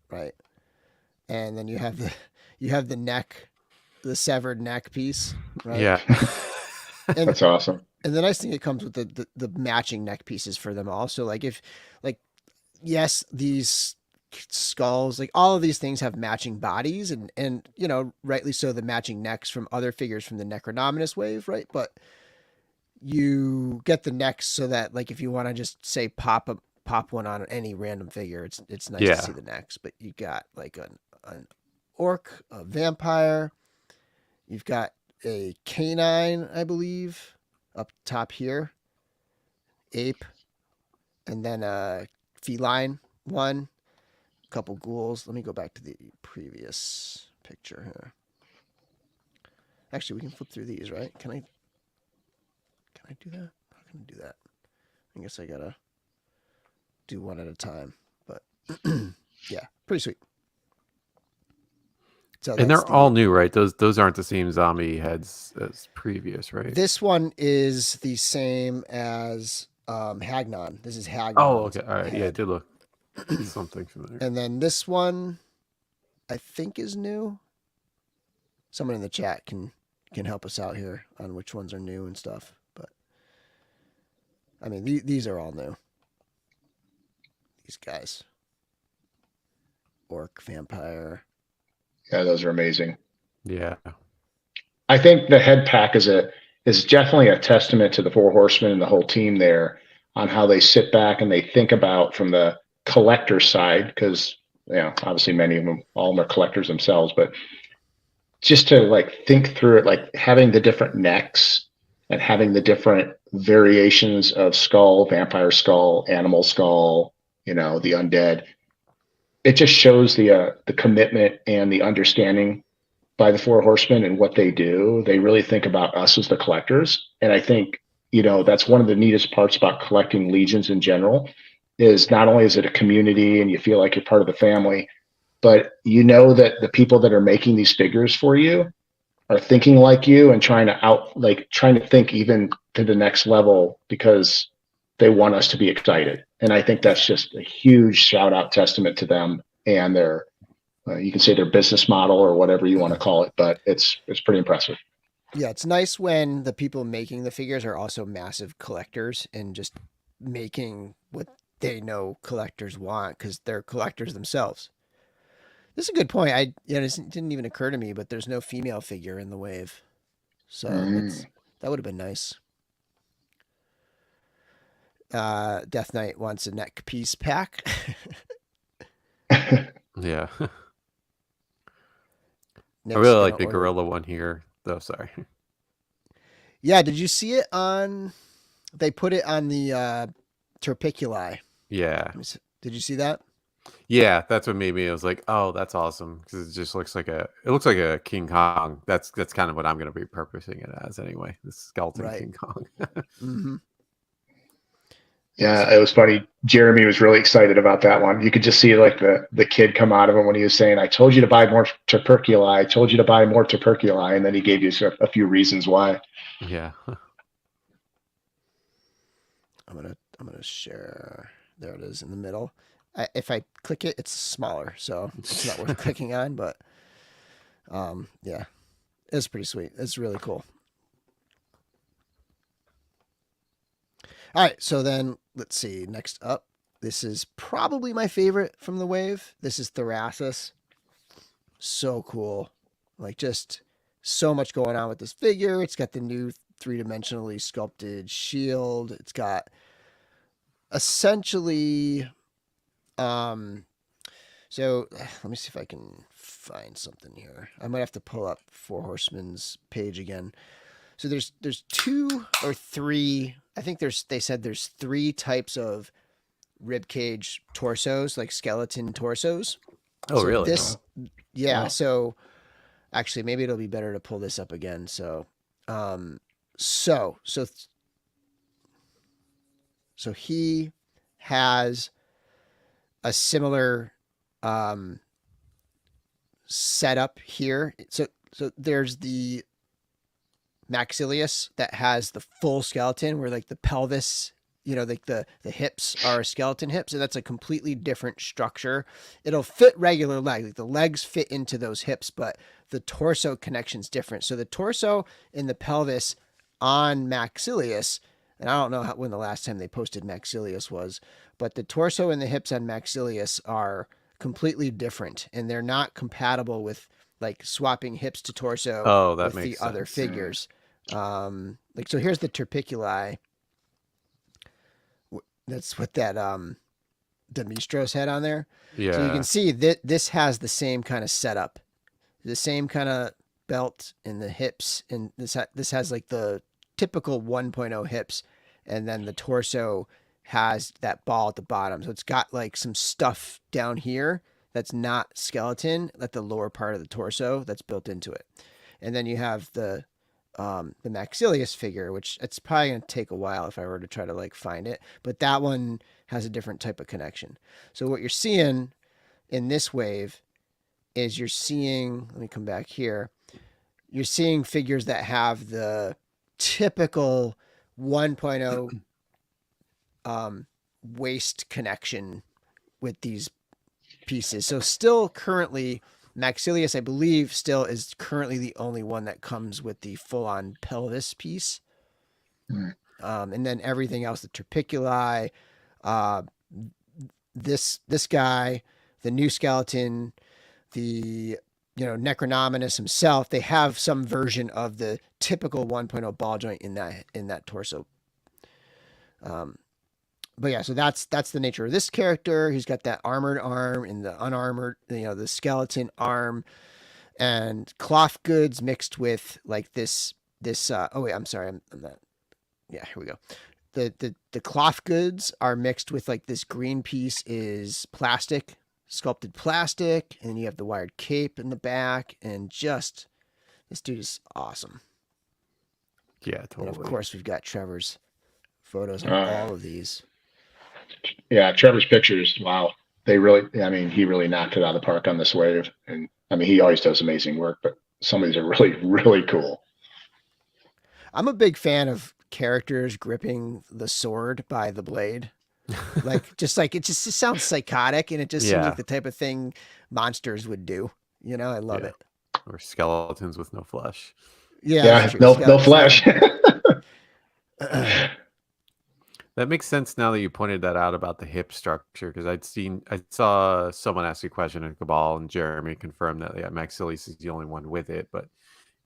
S1: right? And then you have the neck, the severed neck piece, right?
S2: Yeah.
S1: And
S3: that's awesome.
S1: And the nice thing, it comes with the matching neck pieces for them all. So yes, these skulls, like all of these things have matching bodies and rightly so, the matching necks from other figures from the Necronominous wave, right? But you get the necks so that, like, if you want to just say pop one on any random figure, it's nice to see the necks. But you got like an orc, a vampire, you've got a canine, I believe, up top here, ape, and then a feline one, a couple ghouls. Let me go back to the previous picture here. Actually, we can flip through these, right? Can I do that? How can I do that? I guess I gotta do one at a time. But yeah, pretty sweet. So
S2: and they're all new, right? Those aren't the same zombie heads as previous, right?
S1: This one is the same as Hagnon. This is Hagnon.
S2: Oh, okay. All right. Head. Yeah, it did look something familiar.
S1: And then this one, I think, is new. Someone in the chat can help us out here on which ones are new and stuff. But I mean, these are all new. These guys. Orc, vampire.
S3: Yeah, those are amazing.
S2: Yeah.
S3: I think the head pack is definitely a testament to the Four Horsemen and the whole team there on how they sit back and they think about from the collector side, because obviously many of them, all of them are collectors themselves, but just to like think through it, like having the different necks and having the different variations of skull, vampire skull, animal skull, the undead. It just shows the commitment and the understanding by the Four Horsemen and what they do. They really think about us as the collectors. And I think, that's one of the neatest parts about collecting Legions in general, is not only is it a community and you feel like you're part of the family, but that the people that are making these figures for you are thinking like you and trying to think even to the next level because they want us to be excited. And I think that's just a huge shout out testament to them and their, you can say their business model or whatever you want to call it, but it's pretty impressive.
S1: Yeah, it's nice when the people making the figures are also massive collectors and just making what they know collectors want because they're collectors themselves. This is a good point. This didn't even occur to me, but there's no female figure in the wave, so that would have been nice. Death Knight wants a neck piece pack.
S2: Yeah. I really like the gorilla one here, though. Sorry.
S1: Yeah, did you see it on? They put it on the Terpiculi.
S2: Yeah.
S1: Did you see that?
S2: Yeah, that's what made me. I was like, oh, that's awesome because it just looks like a King Kong. That's kind of what I'm going to be repurposing it as anyway. The skeleton King Kong.
S1: Mm-hmm.
S3: Yeah, it was funny. Jeremy was really excited about that one. You could just see like the kid come out of him when he was saying, "I told you to buy more Tuperculi. I told you to buy more Tuperculi," and then he gave you a few reasons why.
S2: Yeah.
S1: I'm gonna share. There it is in the middle. If I click it, it's smaller, so it's not worth clicking on. But yeah, it's pretty sweet. It's really cool. All right, so then let's see. Next up, this is probably my favorite from the wave. This is Thrasus. So cool. Like, just so much going on with this figure. It's got the new 3-dimensionally sculpted shield. It's got essentially... So let me see if I can find something here. I might have to pull up Four Horsemen's page again. So there's 2 or 3... I think they said there's 3 types of ribcage torsos, like skeleton torsos.
S2: Oh,
S1: so
S2: really?
S1: Yeah.
S3: Wow.
S1: So actually, maybe it'll be better to pull this up again. So he has a similar setup here. So there's the Maxilius that has the full skeleton where like the pelvis, like the hips are skeleton hips, and that's a completely different structure. It'll fit regular leg, like the legs fit into those hips, but the torso connection's different. So the torso and the pelvis on Maxilius, and I don't know when the last time they posted Maxilius was, but the torso and the hips on Maxilius are completely different, and they're not compatible with like swapping hips to torso
S2: Oh, that
S1: with the
S2: makes
S1: other
S2: sense.
S1: figures. Like, so here's the Terpiculi. That's what that Demistros had on there.
S2: Yeah.
S1: So you can see that this has the same kind of setup, the same kind of belt in the hips, and this has like the typical 1.0 hips, and then the torso has that ball at the bottom. So it's got like some stuff down here that's not skeleton at the lower part of the torso that's built into it. And then you have the Maxilius figure, which it's probably going to take a while if I were to try to like find it, but that one has a different type of connection. So what you're seeing in this wave is you're seeing, let me come back here. You're seeing figures that have the typical 1.0 waist connection with these pieces. So still currently, Maxilius, I believe, still is currently the only one that comes with the full-on pelvis piece. And then everything else, the Terpiculi, this guy, the new skeleton, the Necronominus himself, they have some version of the typical 1.0 ball joint in that torso. But yeah, so that's the nature of this character. He's got that armored arm and the unarmored, the skeleton arm, and cloth goods mixed with like this. Oh wait, I'm sorry, I'm not. Yeah, here we go. The cloth goods are mixed with like this green piece is plastic, sculpted plastic, and then you have the wired cape in the back, and just this dude is awesome.
S2: Yeah, totally.
S1: And of course, we've got Trevor's photos on all of these.
S3: Yeah, Trevor's pictures, wow. He really knocked it out of the park on this wave. And I mean, he always does amazing work, but some of these are really, really cool.
S1: I'm a big fan of characters gripping the sword by the blade. Like, it sounds psychotic, and it just seems like the type of thing monsters would do. I love it.
S2: Or skeletons with no flesh.
S3: Yeah, no flesh.
S2: That makes sense now that you pointed that out about the hip structure, because I saw someone ask a question in Cabal, and Jeremy confirmed that Maxilius is the only one with it, but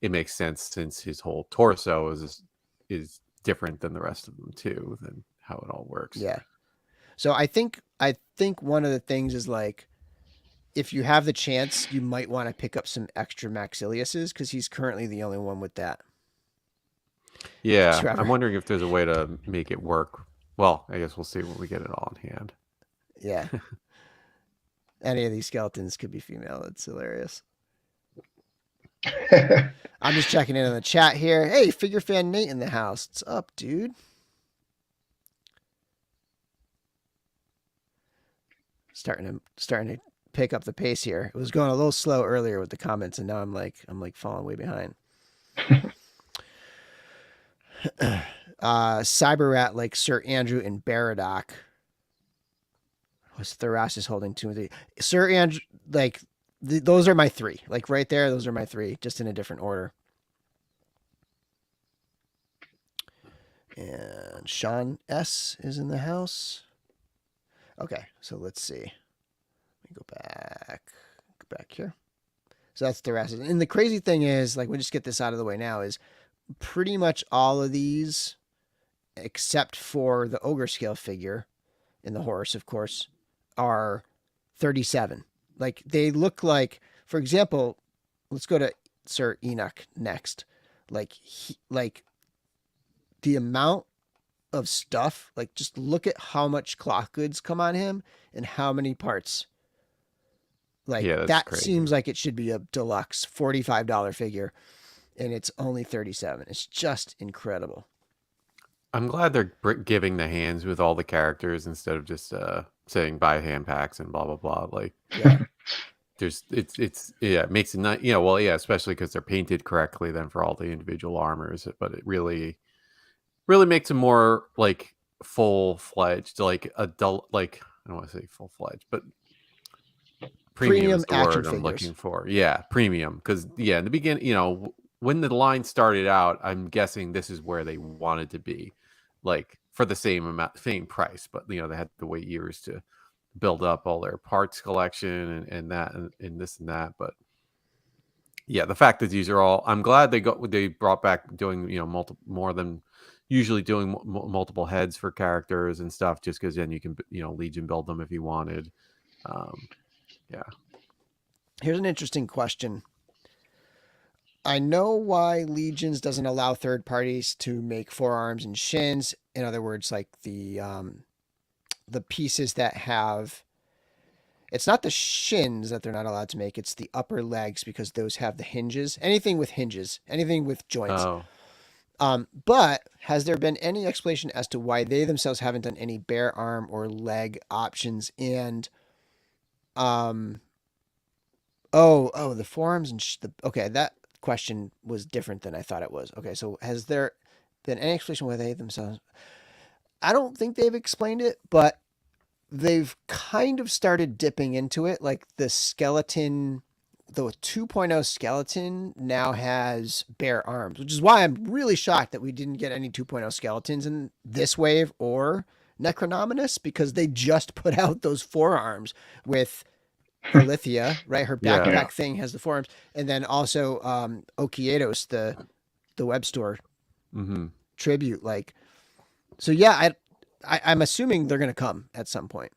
S2: it makes sense since his whole torso is different than the rest of them too, than how it all works.
S1: Yeah. So I think one of the things is like, if you have the chance, you might want to pick up some extra Maxiliuses, because he's currently the only one with that.
S2: Yeah,
S1: Trevor.
S2: I'm wondering if there's a way to make it work. Well, I guess we'll see when we get it all in hand.
S1: Yeah. Any of these skeletons could be female. It's hilarious. I'm just checking in on the chat here. Hey, figure fan Nate in the house. What's up, dude? Starting to pick up the pace here. It was going a little slow earlier with the comments, and now I'm like falling way behind. Cyberrat, like Sir Andrew and Baradoc. Was Therasis holding 2 and 3? Sir Andrew, like those are my 3. Like right there, those are my 3, just in a different order. And Sean S is in the house. Okay, so let's see. Let me go back here. So that's Therasis. And the crazy thing is, like, we'll just get this out of the way now, is pretty much all of these, except for the ogre scale figure and the horse, of course, are 37. Like, they look like, for example, let's go to Sir Enoch next. Like the amount of stuff, like, just look at how much cloth goods come on him and how many parts. Like, that
S2: crazy.
S1: Seems like it should be a deluxe $45 figure, and it's only 37. It's just incredible. I'm
S2: glad they're giving the hands with all the characters instead of just saying buy hand packs and blah blah blah. Like,
S1: yeah,
S2: it makes it not, especially because they're painted correctly then for all the individual armors. But it really makes them more like full-fledged, like adult. Like, I don't want to say full-fledged, but premium is the
S1: action
S2: word
S1: figures.
S2: I'm looking for. Yeah, premium, because in the beginning, when the line started out, I'm guessing this is where they wanted to be, like for the same price, but they had to wait years to build up all their parts collection and that and this and that. But yeah, the fact that these are all, I'm glad they brought back doing more than usually doing multiple heads for characters and stuff, just because then you can Legion build them if you wanted. Yeah.
S1: Here's an interesting question. I know why Legions doesn't allow third parties to make forearms and shins. In other words, like the pieces that have, it's not the shins that they're not allowed to make, it's the upper legs, because those have the hinges. Anything with hinges, anything with joints. But has there been any explanation as to why they themselves haven't done any bare arm or leg options? And the forearms and okay, that question was different than I thought it was. Okay, so has there been any explanation why they themselves? I don't think they've explained it, but they've kind of started dipping into it. Like the skeleton, the 2.0 skeleton now has bare arms, which is why I'm really shocked that we didn't get any 2.0 skeletons in this wave or Necronominus, because they just put out those forearms with Alithia, right? Her backpack thing has the forearms. And then also Okiedos, the web store tribute. Like, so yeah, I'm assuming they're going to come at some point.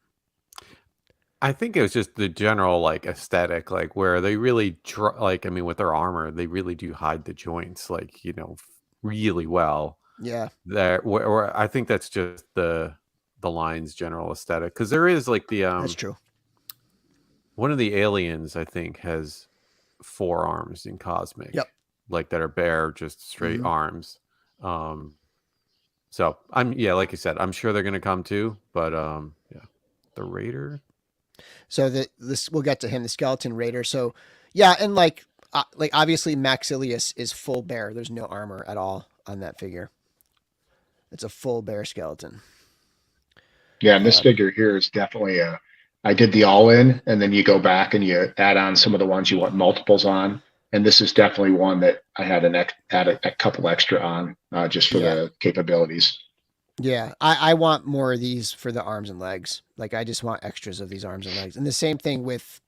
S2: I think it was just the general like aesthetic, like where they really with their armor, they really do hide the joints, like really well.
S1: Yeah,
S2: where I think that's just the line's general aesthetic, because there is like the
S1: that's true.
S2: One of the aliens I think has forearms in Cosmic, like that are bare, just straight arms. So like you said, I'm sure they're gonna come too, but the Raider.
S1: So this we'll get to him, the Skeleton Raider. So yeah, and like obviously Maxilius is full bare. There's no armor at all on that figure. It's a full bare skeleton.
S3: Yeah, and this figure here is definitely I did the all-in, and then you go back and you add on some of the ones you want multiples on. And this is definitely one that I had a couple extra on just for the capabilities.
S1: Yeah, I want more of these for the arms and legs. Like I just want extras of these arms and legs. And the same thing with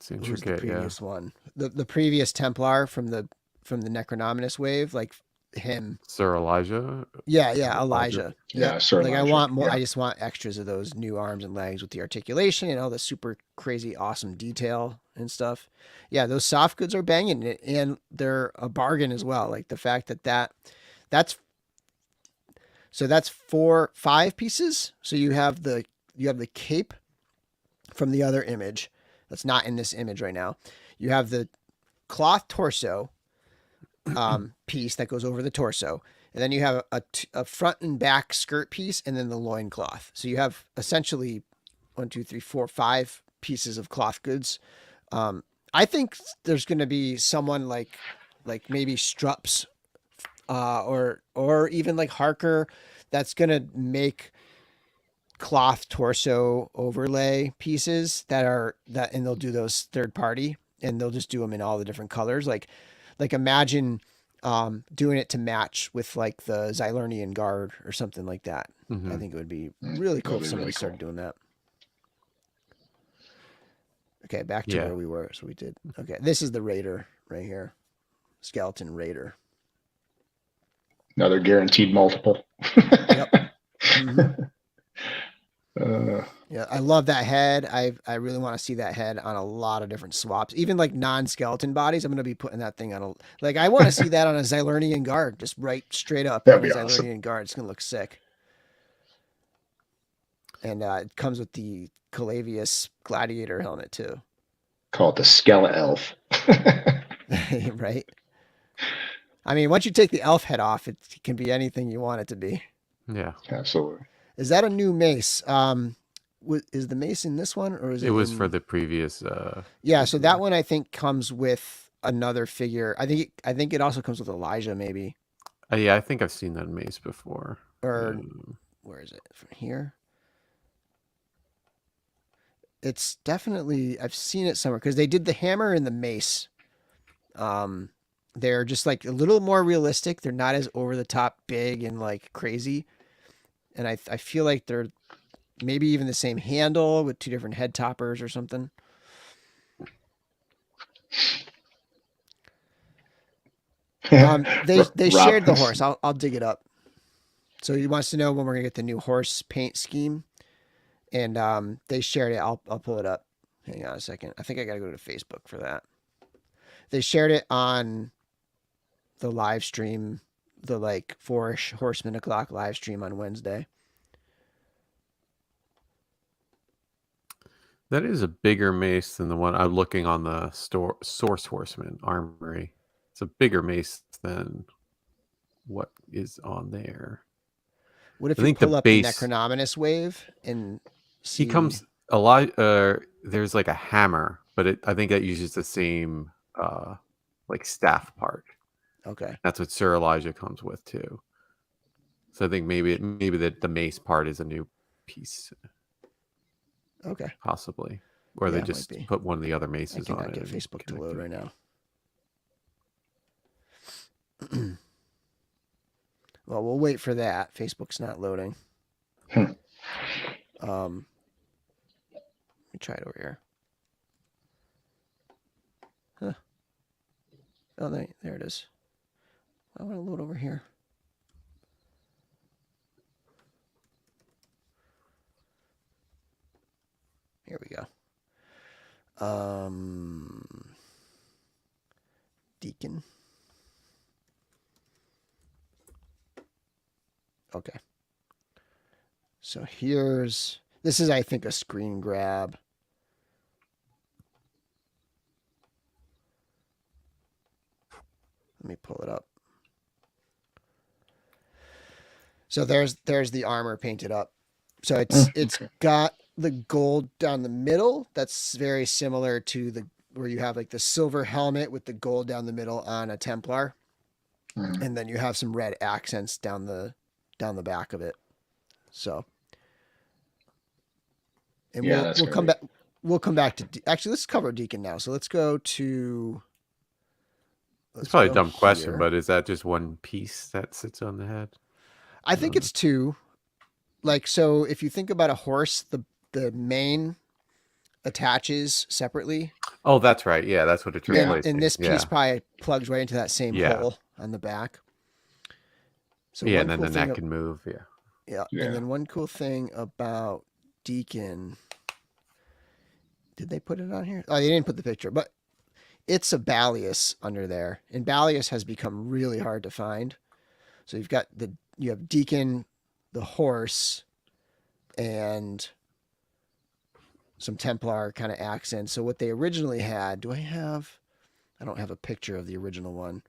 S1: who's the previous one? The previous Templar from the Necronominus wave, like him.
S2: Sir Elijah.
S1: Yeah, Elijah.
S3: Yeah, Sir
S1: Elijah.
S3: I
S1: want more. I just want extras of those new arms and legs with the articulation and all the super crazy awesome detail and stuff. Yeah, those soft goods are banging, and they're a bargain as well. Like the fact that's 5 pieces. So you have the cape from the other image that's not in this image right now. You have the cloth torso piece that goes over the torso, and then you have a front and back skirt piece, and then the loin cloth. So you have essentially 1, 2, 3, 4, 5 pieces of cloth goods. I think there's going to be someone like maybe Strups or even like Harker that's going to make cloth torso overlay pieces and they'll do those third party, and they'll just do them in all the different colors. Like imagine doing it to match with like the Xylernian Guard or something like that. I think it would be really cool if somebody started doing that. Okay, back to where we were. So we did. Okay, this is the Raider right here. Skeleton Raider.
S3: Another guaranteed multiple.
S1: Yep. Yeah, I love that head. I really want to see that head on a lot of different swaps, even like non-skeleton bodies. I'm going to be putting that thing on I want to see that on a Xylernian Guard, just right straight up.
S3: That'd be
S1: Xylernian
S3: awesome.
S1: Guard. It's going to look sick. And it comes with the Calavius Gladiator helmet too.
S3: Call it the Skele Elf.
S1: Right. I mean, once you take the elf head off, it can be anything you want it to be.
S2: Yeah,
S3: absolutely.
S1: Is that a new mace? Is the mace in this one, or is it?
S2: It was for the previous.
S1: Yeah, so that one I think comes with another figure. I think it also comes with Elijah, maybe.
S2: Yeah, I think I've seen that mace before.
S1: Or where is it? From here. It's definitely, I've seen it somewhere because they did the hammer and the mace. They're just like a little more realistic. They're not as over the top big and like crazy. And I feel like they're maybe even the same handle with 2 different head toppers or something. They shared the horse. I'll dig it up. So he wants to know when we're gonna get the new horse paint scheme, and they shared it. I'll pull it up. Hang on a second. I think I gotta go to Facebook for that. They shared it on the live stream, the like 4 Horsemen o'clock live stream on Wednesday.
S2: That is a bigger mace than the one I'm looking on the Source Horseman Armory. It's a bigger mace than what is on there.
S1: What if you pull up the Necronominus wave and see?
S2: He comes a lot. There's like a hammer, but I think that uses the same like staff part.
S1: Okay,
S2: that's what Sir Elijah comes with too. So I think maybe the mace part is a new piece.
S1: Okay,
S2: possibly, or they just put one of the other maces on it. I cannot
S1: get Facebook to load right now. Well, we'll wait for that. Facebook's not loading. Let me try it over here. Huh. Oh, there it is. I want to load over here. Here we go. Deacon. Okay. So this is, I think, a screen grab. Let me pull it up. So there's the armor painted up. So it's got the gold down the middle. That's very similar to where you have like the silver helmet with the gold down the middle on a Templar. And then you have some red accents down the back of it. So, and we'll come back. We'll come back to actually. Let's cover Deacon now. So let's go to.
S2: It's probably a dumb question, but is that just one piece that sits on the head?
S1: I think it's 2. Like, so if you think about a horse, the mane attaches separately.
S2: Oh, that's right. Yeah, that's what it translates.
S1: And this piece probably plugs right into that same hole on the back.
S2: So and then the neck can move.
S1: Yeah. And then one cool thing about Deacon. Did they put it on here? Oh, they didn't put the picture, but it's a Balius under there. And Balius has become really hard to find. So you have Deacon, the horse, and some Templar kind of accents. So what they originally had, I don't have a picture of the original one.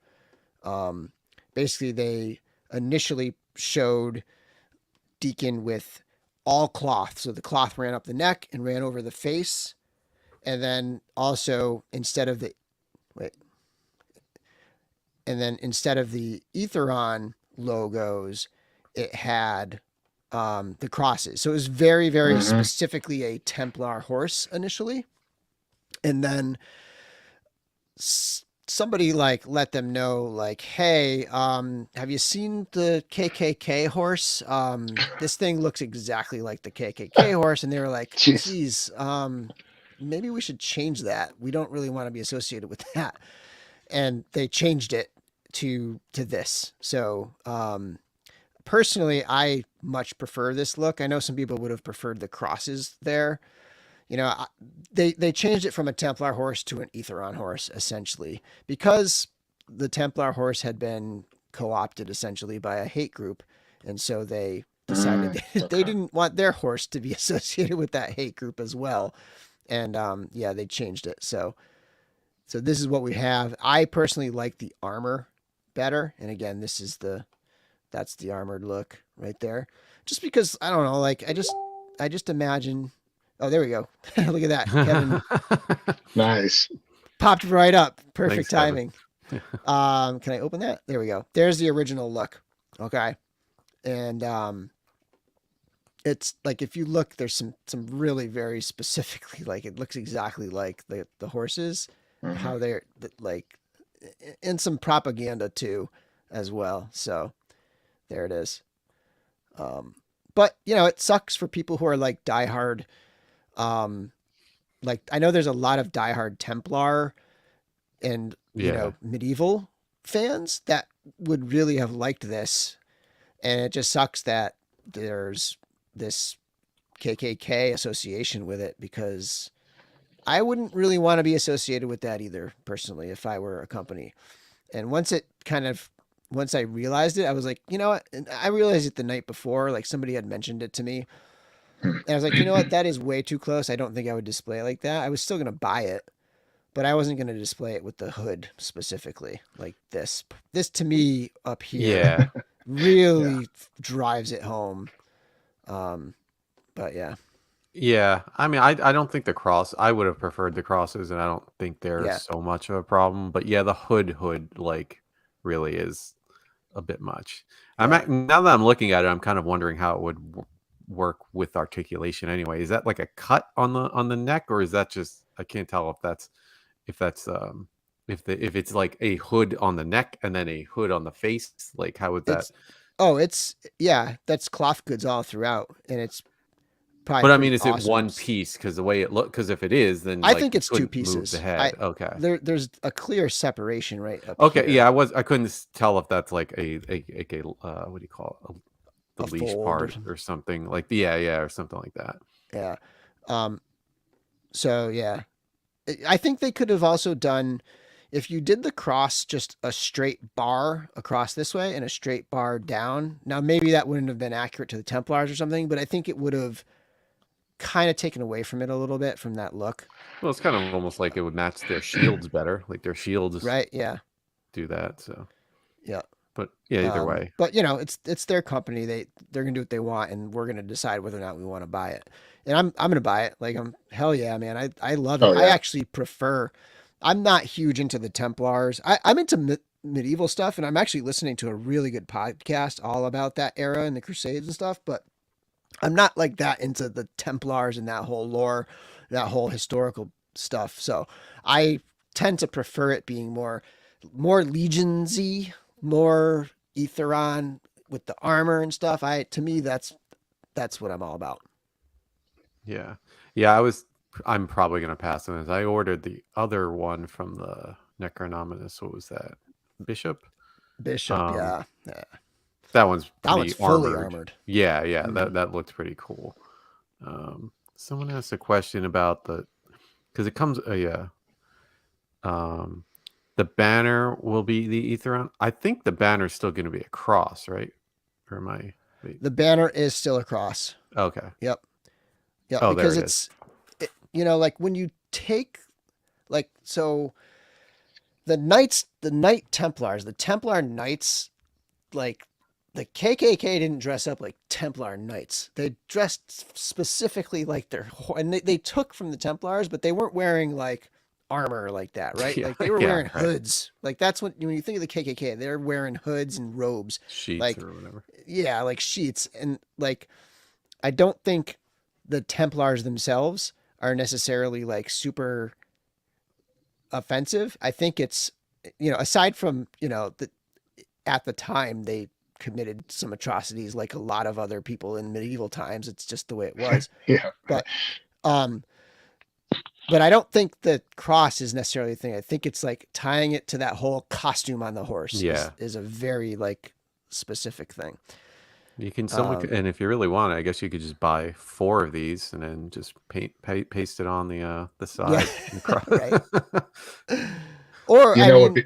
S1: Basically they initially showed Deacon with all cloth. So the cloth ran up the neck and ran over the face. And then also instead of the Aetheron logos, it had the crosses. So it was very, very specifically a Templar horse initially. And then somebody like let them know, like, hey, have you seen the KKK horse? This thing looks exactly like the KKK horse. And they were like, geez, maybe we should change that. We don't really want to be associated with that. And they changed it to this. So, personally, I much prefer this look. I know some people would have preferred the crosses there. You know, they changed it from a Templar horse to an Aetheron horse, essentially, because the Templar horse had been co-opted essentially by a hate group. And so they decided they didn't want their horse to be associated with that hate group as well. And they changed it. So this is what we have. I personally like the armor better. And again, that's the armored look right there. Just because, I don't know, like I just imagine. Oh, there we go. Look at that. Kevin.
S3: Nice.
S1: Popped right up. Perfect timing. Can I open that? There we go. There's the original look. Okay. And it's like, if you look, there's some really very specifically, like, it looks exactly like the horses, how they're like, and some propaganda too, as well. So there it is. But it sucks for people who are like diehard. Like I know there's a lot of diehard Templar and medieval fans that would really have liked this, and it just sucks that there's this KKK association with it, because I wouldn't really want to be associated with that either, personally, if I were a company. And once I realized it, I was like, you know what? And I realized it the night before, like somebody had mentioned it to me. And I was like, you know what? That is way too close. I don't think I would display it like that. I was still going to buy it, but I wasn't going to display it with the hood specifically. Like this to me up here really drives it home. But yeah.
S2: Yeah, I mean, I don't think I would have preferred the crosses, and I don't think they're so much of a problem. But yeah, the hood like really is a bit much. Now that I'm looking at it, I'm kind of wondering how it would work with articulation. Anyway, is that like a cut on the neck, or is that just, I can't tell if it's like a hood on the neck and then a hood on the face. Like how would that?
S1: That's cloth goods all throughout, and it's.
S2: But I mean, is it one piece? Because the way it looks, because if it is, then
S1: I think it's two pieces.
S2: Move the head. Okay.
S1: There's a clear separation right up
S2: here.
S1: Yeah,
S2: I couldn't tell if that's like a what do you call it? The leash part or something like or something like that.
S1: Yeah. So yeah, I think they could have also done, if you did the cross just a straight bar across this way and a straight bar down. Now maybe that wouldn't have been accurate to the Templars or something, but I think it would have kind of taken away from it a little bit, from that look.
S2: Well, it's kind of almost like it would match their shields better. Like their shields,
S1: right? Yeah,
S2: do that. So
S1: yeah,
S2: but yeah, either way.
S1: But it's their company. They're gonna do what they want, and we're gonna decide whether or not we want to buy it. And I'm gonna buy it. Like hell yeah, man. I love it. Yeah. I actually prefer. I'm not huge into the Templars. I'm into medieval stuff, and I'm actually listening to a really good podcast all about that era and the Crusades and stuff, but I'm not like that into the Templars and that whole lore, that whole historical stuff. So I tend to prefer it being more Legions-y, more Aetheron with the armor and stuff. To me, that's what I'm all about.
S2: Yeah. I'm probably going to pass on this. I ordered the other one from the Necronominus. What was that? Bishop,
S1: yeah.
S2: That one's
S1: fully armored.
S2: Yeah. Mm-hmm. That looked pretty cool. Someone asked a question about because it comes, the banner will be the Aetheron. I think the banner is still going to be a cross, right? Or am I?
S1: The banner is still a cross.
S2: Okay.
S1: Yep. Yeah, because it's like when you take, like, so the Knight Templars, the Templar Knights, like the KKK didn't dress up like Templar Knights. They dressed specifically like and they took from the Templars, but they weren't wearing like armor like that, right? Like they were wearing hoods. Like that's when you think of the KKK, they're wearing hoods and robes,
S2: sheets or whatever.
S1: Yeah, like sheets. And like, I don't think the Templars themselves are necessarily like super offensive. I think it's, aside from, at the time they committed some atrocities like a lot of other people in medieval times. It's just the way it was.
S3: Yeah.
S1: But I don't think the cross is necessarily a thing. I think it's like tying it to that whole costume on the horse is a very like specific thing.
S2: You can and if you really want it, I guess you could just buy 4 of these and then just paste it on the side.
S1: Right. Or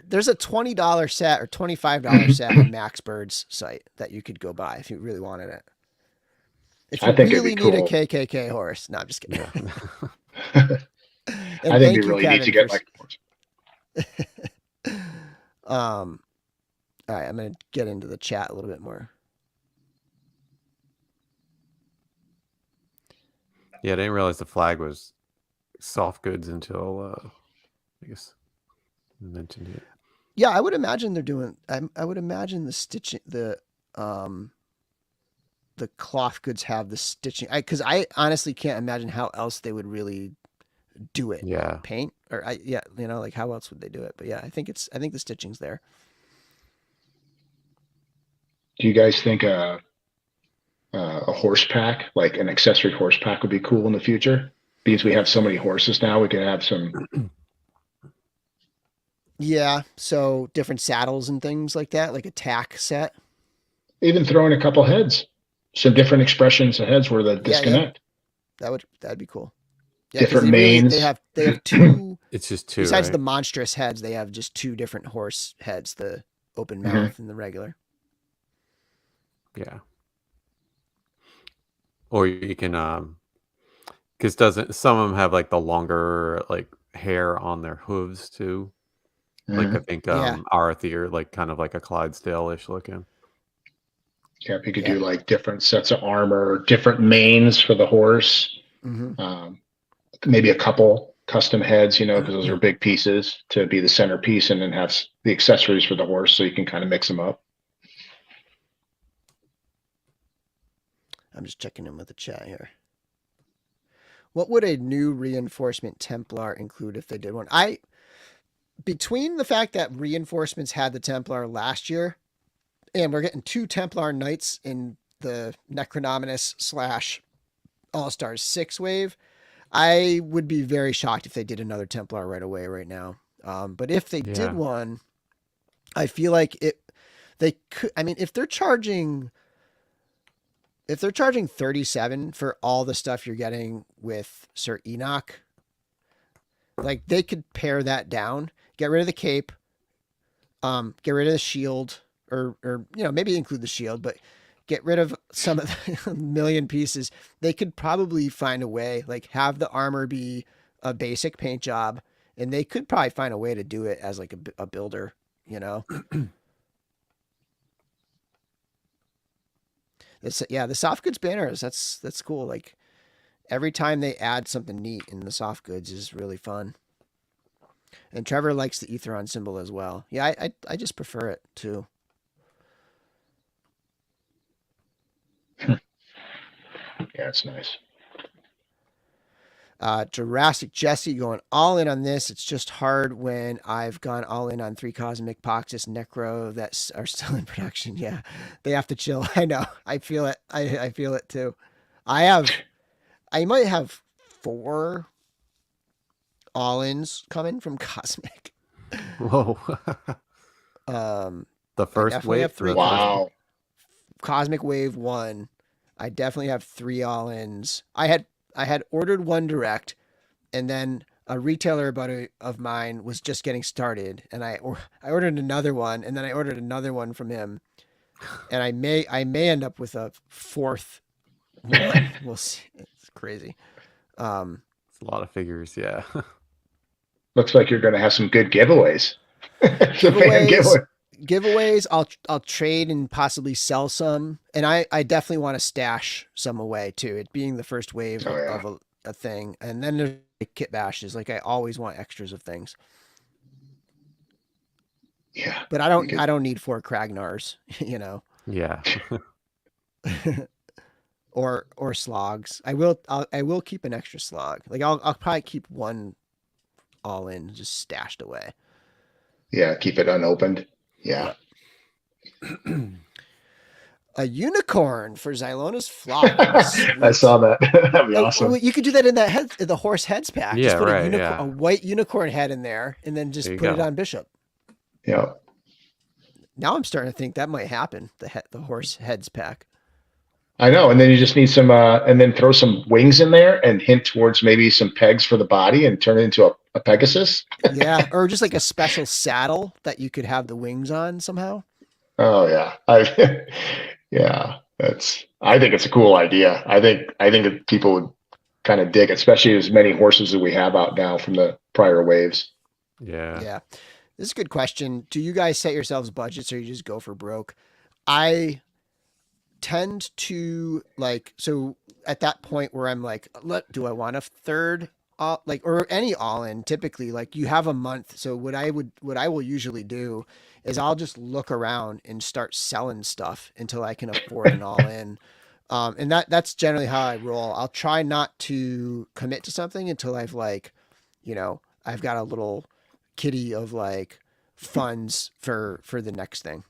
S1: there's a $20 set or $25 set on Max Bird's site that you could go buy if you really wanted it. If you really need a KKK horse. No, I'm just kidding.
S3: Yeah. I think you really need to get like
S1: all right, I'm going to get into the chat a little bit more.
S2: Yeah, I didn't realize the flag was soft goods until I guess I mentioned it.
S1: Yeah, I would imagine they're doing. I would imagine the stitching, the cloth goods have the stitching. Because I honestly can't imagine how else they would really do it.
S2: Yeah.
S1: Paint or like how else would they do it? But yeah, I think the stitching's there.
S3: Do you guys think a horse pack, like an accessory horse pack, would be cool in the future? Because we have so many horses now, we could have some.
S1: Yeah, so different saddles and things like that, like a tack set.
S3: Even throwing a couple heads, some different expressions of heads where the disconnect.
S1: That'd be cool. Yeah, 'cause
S3: Different manes.
S1: they have two.
S2: It's just two.
S1: Besides
S2: right?
S1: the monstrous heads, they have just two different horse heads: the open
S3: Mhm.
S1: mouth and the regular.
S2: Yeah. Or you can because doesn't some of them have like the longer like hair on their hooves too? Like I
S3: Mhm.
S2: think
S1: Yeah.
S2: Arathir, like kind of like a Clydesdale-ish looking.
S3: Yeah, you could
S1: Yeah.
S3: do like different sets of armor, different manes for the horse.
S1: Mm-hmm.
S3: Maybe a couple custom heads, because those are big pieces to be the centerpiece, and then have the accessories for the horse, so you can kind of mix them up.
S1: I'm just checking in with the chat here. What would a new reinforcement Templar include if they did one? Between the fact that reinforcements had the Templar last year, and we're getting 2 Templar Knights in the Necronominus / All Stars 6 wave, I would be very shocked if they did another Templar right away right now. But if they did one, I feel like they could. I mean, if they're charging 37 for all the stuff you're getting with Sir Enoch, like they could pare that down, get rid of the cape, get rid of the shield, or maybe include the shield, but get rid of some of the million pieces. They could probably find a way, like have the armor be a basic paint job, and they could probably find a way to do it as like a builder, the soft goods banners, that's cool. Like every time they add something neat in the soft goods is really fun. And Trevor likes the Aetheron symbol as well. Yeah, I just prefer it too.
S3: Yeah, it's nice.
S1: Jurassic Jesse going all in on this. It's just hard when I've gone all in on 3 Cosmic Poxus Necro that are still in production. Yeah, they have to chill. I know. I feel it. I feel it too. I might have 4 all-ins coming from Cosmic.
S2: Whoa. The first wave?
S1: Have 3
S3: Wow.
S1: Cosmic Wave 1. I definitely have 3 all-ins. I had ordered 1 direct, and then a retailer buddy of mine was just getting started, and I ordered another one, and then I ordered another one from him, and I may end up with a 4th one. We'll see. It's crazy.
S2: It's a lot of figures, yeah.
S3: Looks like you're going to have some good giveaways.
S1: Giveaways. I'll trade and possibly sell some, and I definitely want to stash some away too. It being the first wave of a thing, and then there's kit bashes. Like I always want extras of things.
S3: Yeah,
S1: but I don't need 4 Kragnars,
S2: Yeah.
S1: or slogs. I will keep an extra slog. Like I'll probably keep 1 all in just stashed away.
S3: Yeah, keep it unopened. Yeah.
S1: A unicorn for Xylona's flock.
S3: I saw that. That'd be awesome.
S1: You could do that in the horse heads pack.
S2: Yeah,
S1: just put
S2: right.
S1: a white unicorn head in there, and then just put it on Bishop.
S3: Yeah.
S1: Now I'm starting to think that might happen. The horse heads pack.
S3: I know, and then you just need some, and then throw some wings in there and hint towards maybe some pegs for the body and turn it into a Pegasus.
S1: Yeah, or just like a special saddle that you could have the wings on somehow.
S3: Oh yeah, yeah. I think it's a cool idea. I think that people would kind of dig, especially as many horses that we have out now from the prior waves.
S2: Yeah.
S1: Yeah, this is a good question. Do you guys set yourselves budgets, or you just go for broke? I tend to so at that point where I'm like, do I want a third or any all in? Typically, like you have a month. So what I will usually do is I'll just look around and start selling stuff until I can afford an all in. And that's generally how I roll. I'll try not to commit to something until I've you know, I've got a little kitty of like funds for the next thing.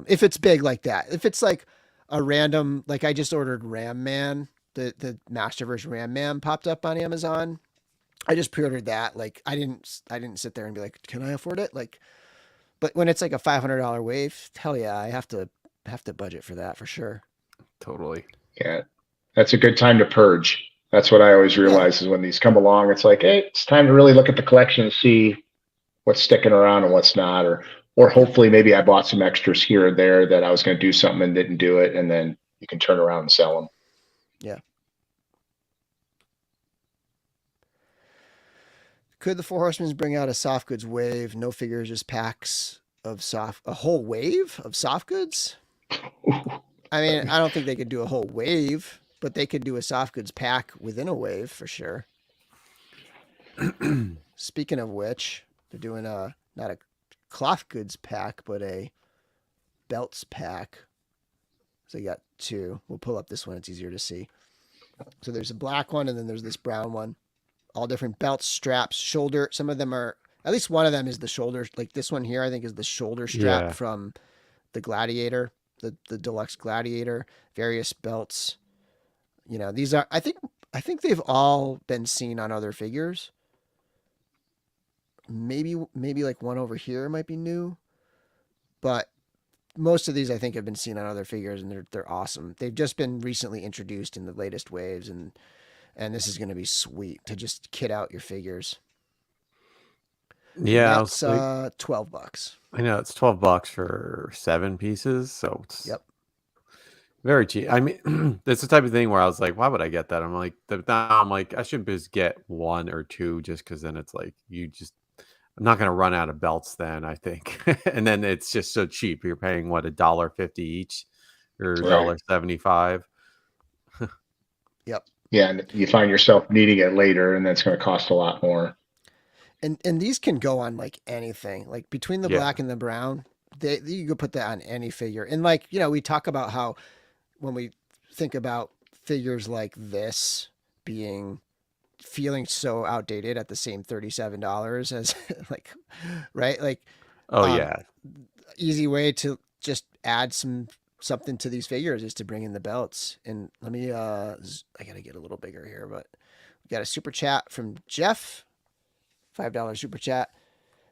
S1: If it's big like that, if it's like a random, like I just ordered Ram Man, the Masterverse Ram Man popped up on Amazon. I just pre-ordered that. Like I didn't sit there and be like, can I afford it? Like, but when it's like a $500 wave, hell yeah, I have to budget for that for sure.
S2: Totally.
S3: Yeah, that's a good time to purge. That's what I always
S1: Yeah.
S3: realize is when these come along, it's like, hey, it's time to really look at the collection and see what's sticking around and what's not, or hopefully maybe I bought some extras here or there that I was going to do something and didn't do it, and then you can turn around and sell them.
S1: Yeah. Could the Four Horsemen bring out a soft goods wave? No figures, just packs of a whole wave of soft goods? I mean, I don't think they could do a whole wave, but they could do a soft goods pack within a wave for sure. Speaking of which, they're doing not a cloth goods pack, but a belts pack. So you got two. We'll pull up this one. It's easier to see. So there's a black one, and then there's this brown one. All different belts, straps, shoulder. Some of them are, at least one of them is the shoulder. Like this one here, I think is the shoulder strap from the Gladiator, the deluxe Gladiator. Various belts. You know, these are. I think they've all been seen on other figures. Maybe like one over here might be new, but most of these I think have been seen on other figures, and they're awesome. They've just been recently introduced in the latest waves, and this is going to be sweet to just kit out your figures.
S2: Yeah,
S1: that's $12.
S2: I know it's $12 for 7 pieces, so it's very cheap. I mean, it's the type of thing where I was like, why would I get that? I'm like, I should just get one or two, just because then it's like I'm not going to run out of belts then, I think. And then it's just so cheap. You're paying what, $1.50 each or $1.75.
S1: Yep.
S3: Yeah, and you find yourself needing it later, and that's going to cost a lot more.
S1: And these can go on like anything. Like between the black and the brown, you could put that on any figure. And like, you know, we talk about how when we think about figures like this feeling so outdated at the same $37 as like, right? Like, easy way to just add something to these figures is to bring in the belts. And let me, I got to get a little bigger here, but we got a super chat from Jeff, $5 super chat.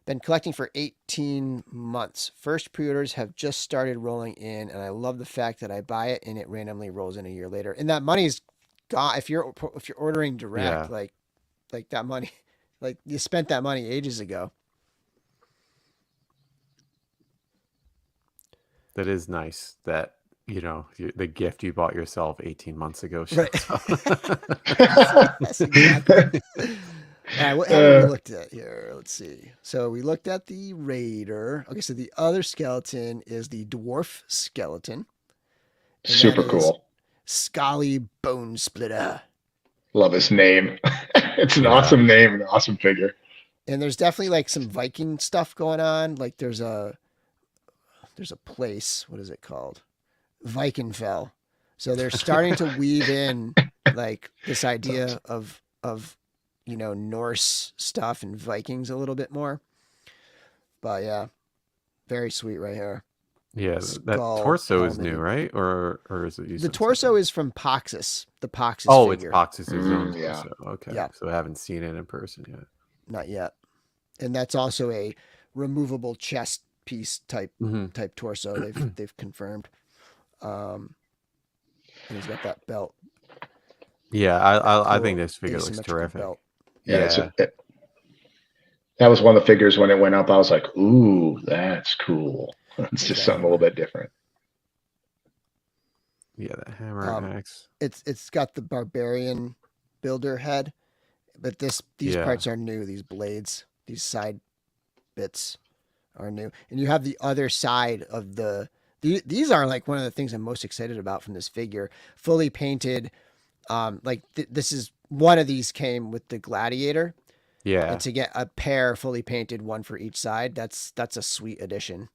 S1: Been collecting for 18 months. First pre-orders have just started rolling in, and I love the fact that I buy it and it randomly rolls in a year later. And that money's gone. If you're ordering direct, like that money, like you spent that money ages ago.
S2: That is nice that, you know, the gift you bought yourself 18 months ago.
S1: Right. That's exactly. All right, what have we looked at here? Let's see. So we looked at the Raider. Okay, so the other skeleton is the Dwarf skeleton.
S3: Super cool.
S1: Scully Bone Splitter.
S3: Love his name. It's an awesome name and an awesome figure.
S1: And there's definitely like some Viking stuff going on. Like there's a place. What is it called? Vikenfell. So they're starting to weave in like this idea of you know, Norse stuff and Vikings a little bit more. But yeah, very sweet right here.
S2: Yeah, that torso is new, right? Or is it
S1: the torso is from Poxus, the Poxus figure.
S2: It's Poxus' own
S3: yeah.
S2: torso. Okay.
S1: Yeah.
S2: So I haven't seen it in person yet.
S1: Not yet. And that's also a removable chest piece type torso. They've confirmed. And he's got that belt.
S2: Yeah, I think this figure looks terrific.
S3: Belt. Yeah. That was one of the figures when it went up. I was like, ooh, that's cool. It's just something a little bit different.
S2: Yeah, that hammer axe.
S1: It's got the barbarian builder head, but these parts are new. These blades, these side bits are new, and you have the other side of these are like one of the things I'm most excited about from this figure. Fully painted, this is one of these came with the Gladiator.
S2: Yeah,
S1: and to get a pair fully painted, one for each side, that's a sweet addition.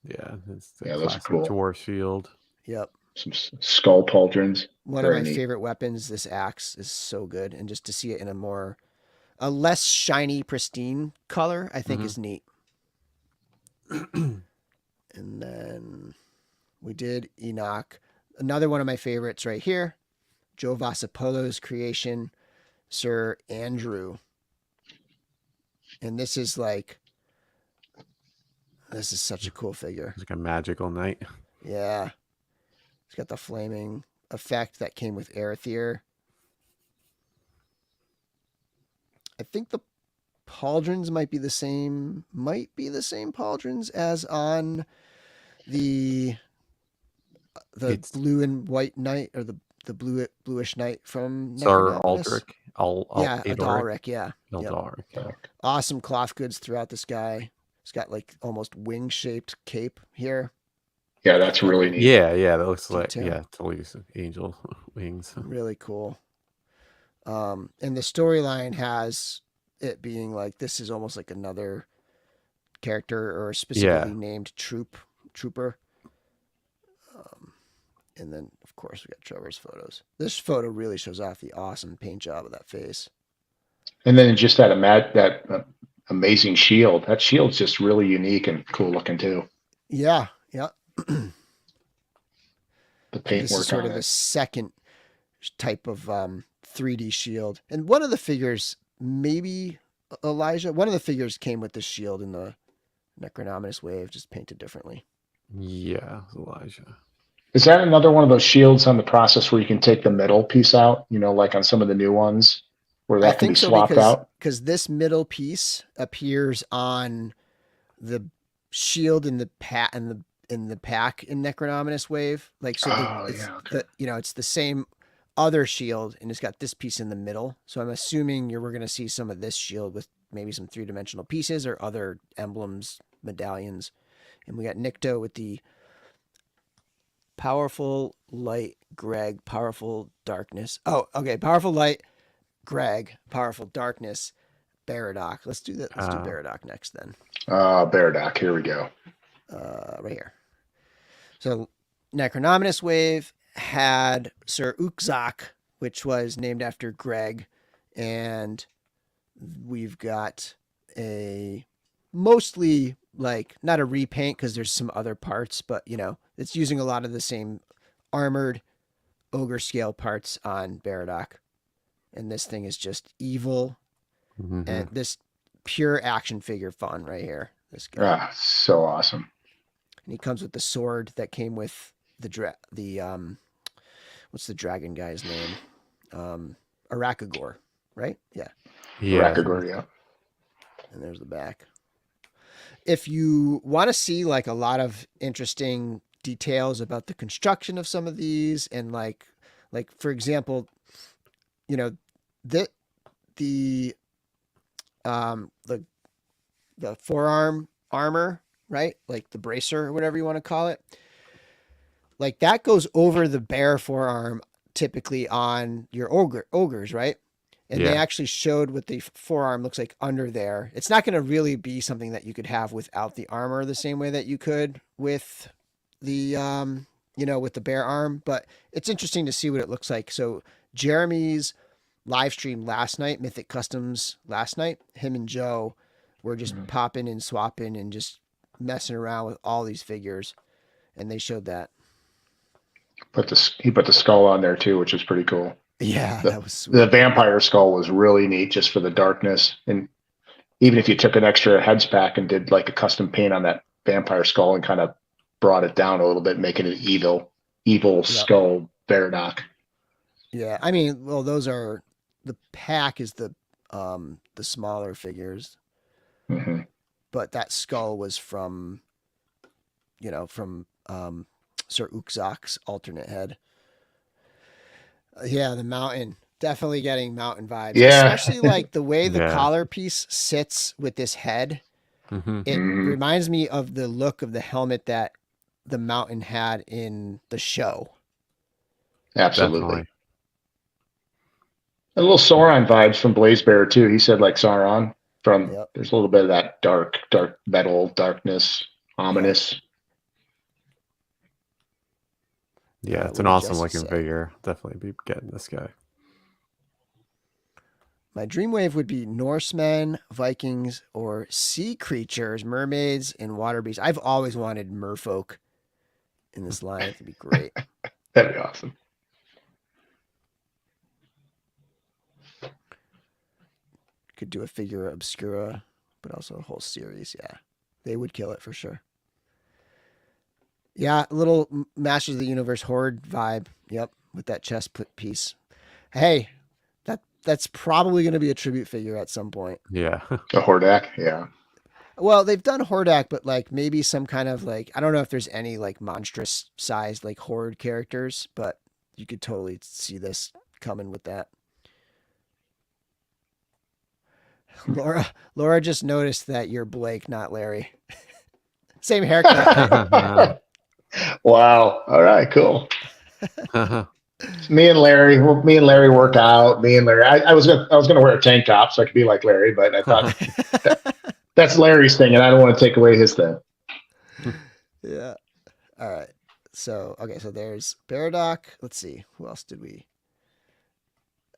S2: Yeah, it's
S3: those are cool.
S2: Dwarf shield.
S1: Yep.
S3: some skull pauldrons.
S1: One of my favorite weapons, this axe, is so good. And just to see it in a less shiny, pristine color, I think is neat. And then we did Enoch. Another one of my favorites right here. Joe Vassapolo's creation, Sir Andrew. And this is such a cool figure.
S2: It's like a magical knight.
S1: Yeah. It's got the flaming effect that came with Arethyr. I think the pauldrons might be the same pauldrons as on the blue and white knight, or the bluish knight from
S2: Sir
S1: Necronominus.
S2: Aldric.
S1: Aldric, yeah.
S2: Aldric.
S1: Yep. Awesome cloth goods throughout this guy. It's got like almost wing-shaped cape here.
S3: Yeah, that's really neat.
S2: Yeah, that looks like totally angel wings.
S1: Really cool. And the storyline has it being like this is almost like another character or a specifically named trooper. And then of course we got Trevor's photos. This photo really shows off the awesome paint job of that face.
S3: And then just that amazing shield. That shield's just really unique and cool looking too.
S1: Yeah.
S3: The paint
S1: This
S3: work
S1: is sort
S3: on
S1: of the
S3: it.
S1: second type of 3D shield. And one of the figures, maybe Elijah, one of the figures came with this shield in the Necronominus wave, just painted differently.
S2: Yeah, Elijah.
S3: Is that another one of those shields on the process where you can take the middle piece out, like on some of the new ones, where that can be swapped out?
S1: Because this middle piece appears on the shield in the pack in Necronominus wave. It's the same other shield, and it's got this piece in the middle. So I'm assuming we're going to see some of this shield with maybe some 3-dimensional pieces or other emblems, medallions. And we got Nikto with the Powerful Light Greg, Powerful Darkness. Oh, okay. Powerful Light Greg, Powerful Darkness, Baradoc. Let's do that. Let's do Baradoc next then.
S3: Baradoc. Here we go.
S1: Right here. So Necronominus wave had Sir Ukzak, which was named after Greg, and we've got a mostly not a repaint because there's some other parts, but it's using a lot of the same armored ogre scale parts on Baradoc. And this thing is just evil and this pure action figure fun right here. This guy.
S3: So awesome.
S1: And he comes with the sword that came with what's the dragon guy's name? Arakagor, right? Yeah.
S3: Arakagor, yeah.
S1: And there's the back. If you want to see a lot of interesting details about the construction of some of these, and like for example, the forearm armor, right? Like the bracer or whatever you want to call it. That goes over the bare forearm typically on your ogres, right? And they actually showed what the forearm looks like under there. It's not going to really be something that you could have without the armor the same way that you could with the, with the bare arm, but it's interesting to see what it looks like. So Jeremy's live stream last night, Mythic Customs last night, him and Joe were just popping and swapping and just messing around with all these figures. And they showed that.
S3: He put the skull on there too, which is pretty cool.
S1: Yeah, that was sweet.
S3: The vampire skull was really neat just for the darkness. And even if you took an extra heads pack and did a custom paint on that vampire skull and kind of brought it down a little bit, making it evil skull Baradoc.
S1: Yeah, I mean, well, those are the pack is the smaller figures, but that skull was from Sir Ukzak's alternate head. Yeah, the mountain. Definitely getting mountain vibes.
S3: Yeah.
S1: Especially the way the collar piece sits with this head. It reminds me of the look of the helmet that the mountain had in the show.
S3: Absolutely.
S2: Definitely.
S3: A little Sauron vibes from Blazebearer too. He said Sauron there's a little bit of that dark metal, darkness, ominous.
S2: Yeah, it's
S1: what
S2: an
S1: did
S2: awesome
S1: Jesse
S2: looking
S1: say?
S2: figure. Definitely be getting this guy.
S1: My dream wave would be Norsemen, Vikings, or sea creatures, mermaids, and water beasts. I've always wanted merfolk in this line. It'd be great.
S3: That'd be awesome.
S1: Could do a figure obscura, but also a whole series. Yeah, they would kill it for sure. Yeah, little Masters of the Universe Horde vibe. Yep, with that chest piece. Hey, that's probably going to be a tribute figure at some point.
S2: Yeah.
S3: A Hordak, yeah.
S1: Well, they've done Hordak, but like maybe some kind of like I don't know if there's any like monstrous sized like horde characters, but you could totally see this coming with that. Laura just noticed that you're Blake, not Larry. Same haircut.
S3: Wow. All right, cool. Me and Larry work out. I was gonna wear a tank top so I could be like Larry, but I thought that's Larry's thing, and I don't want to take away his thing.
S1: Yeah. All right. So so there's Baradoc. Let's see. Who else did we?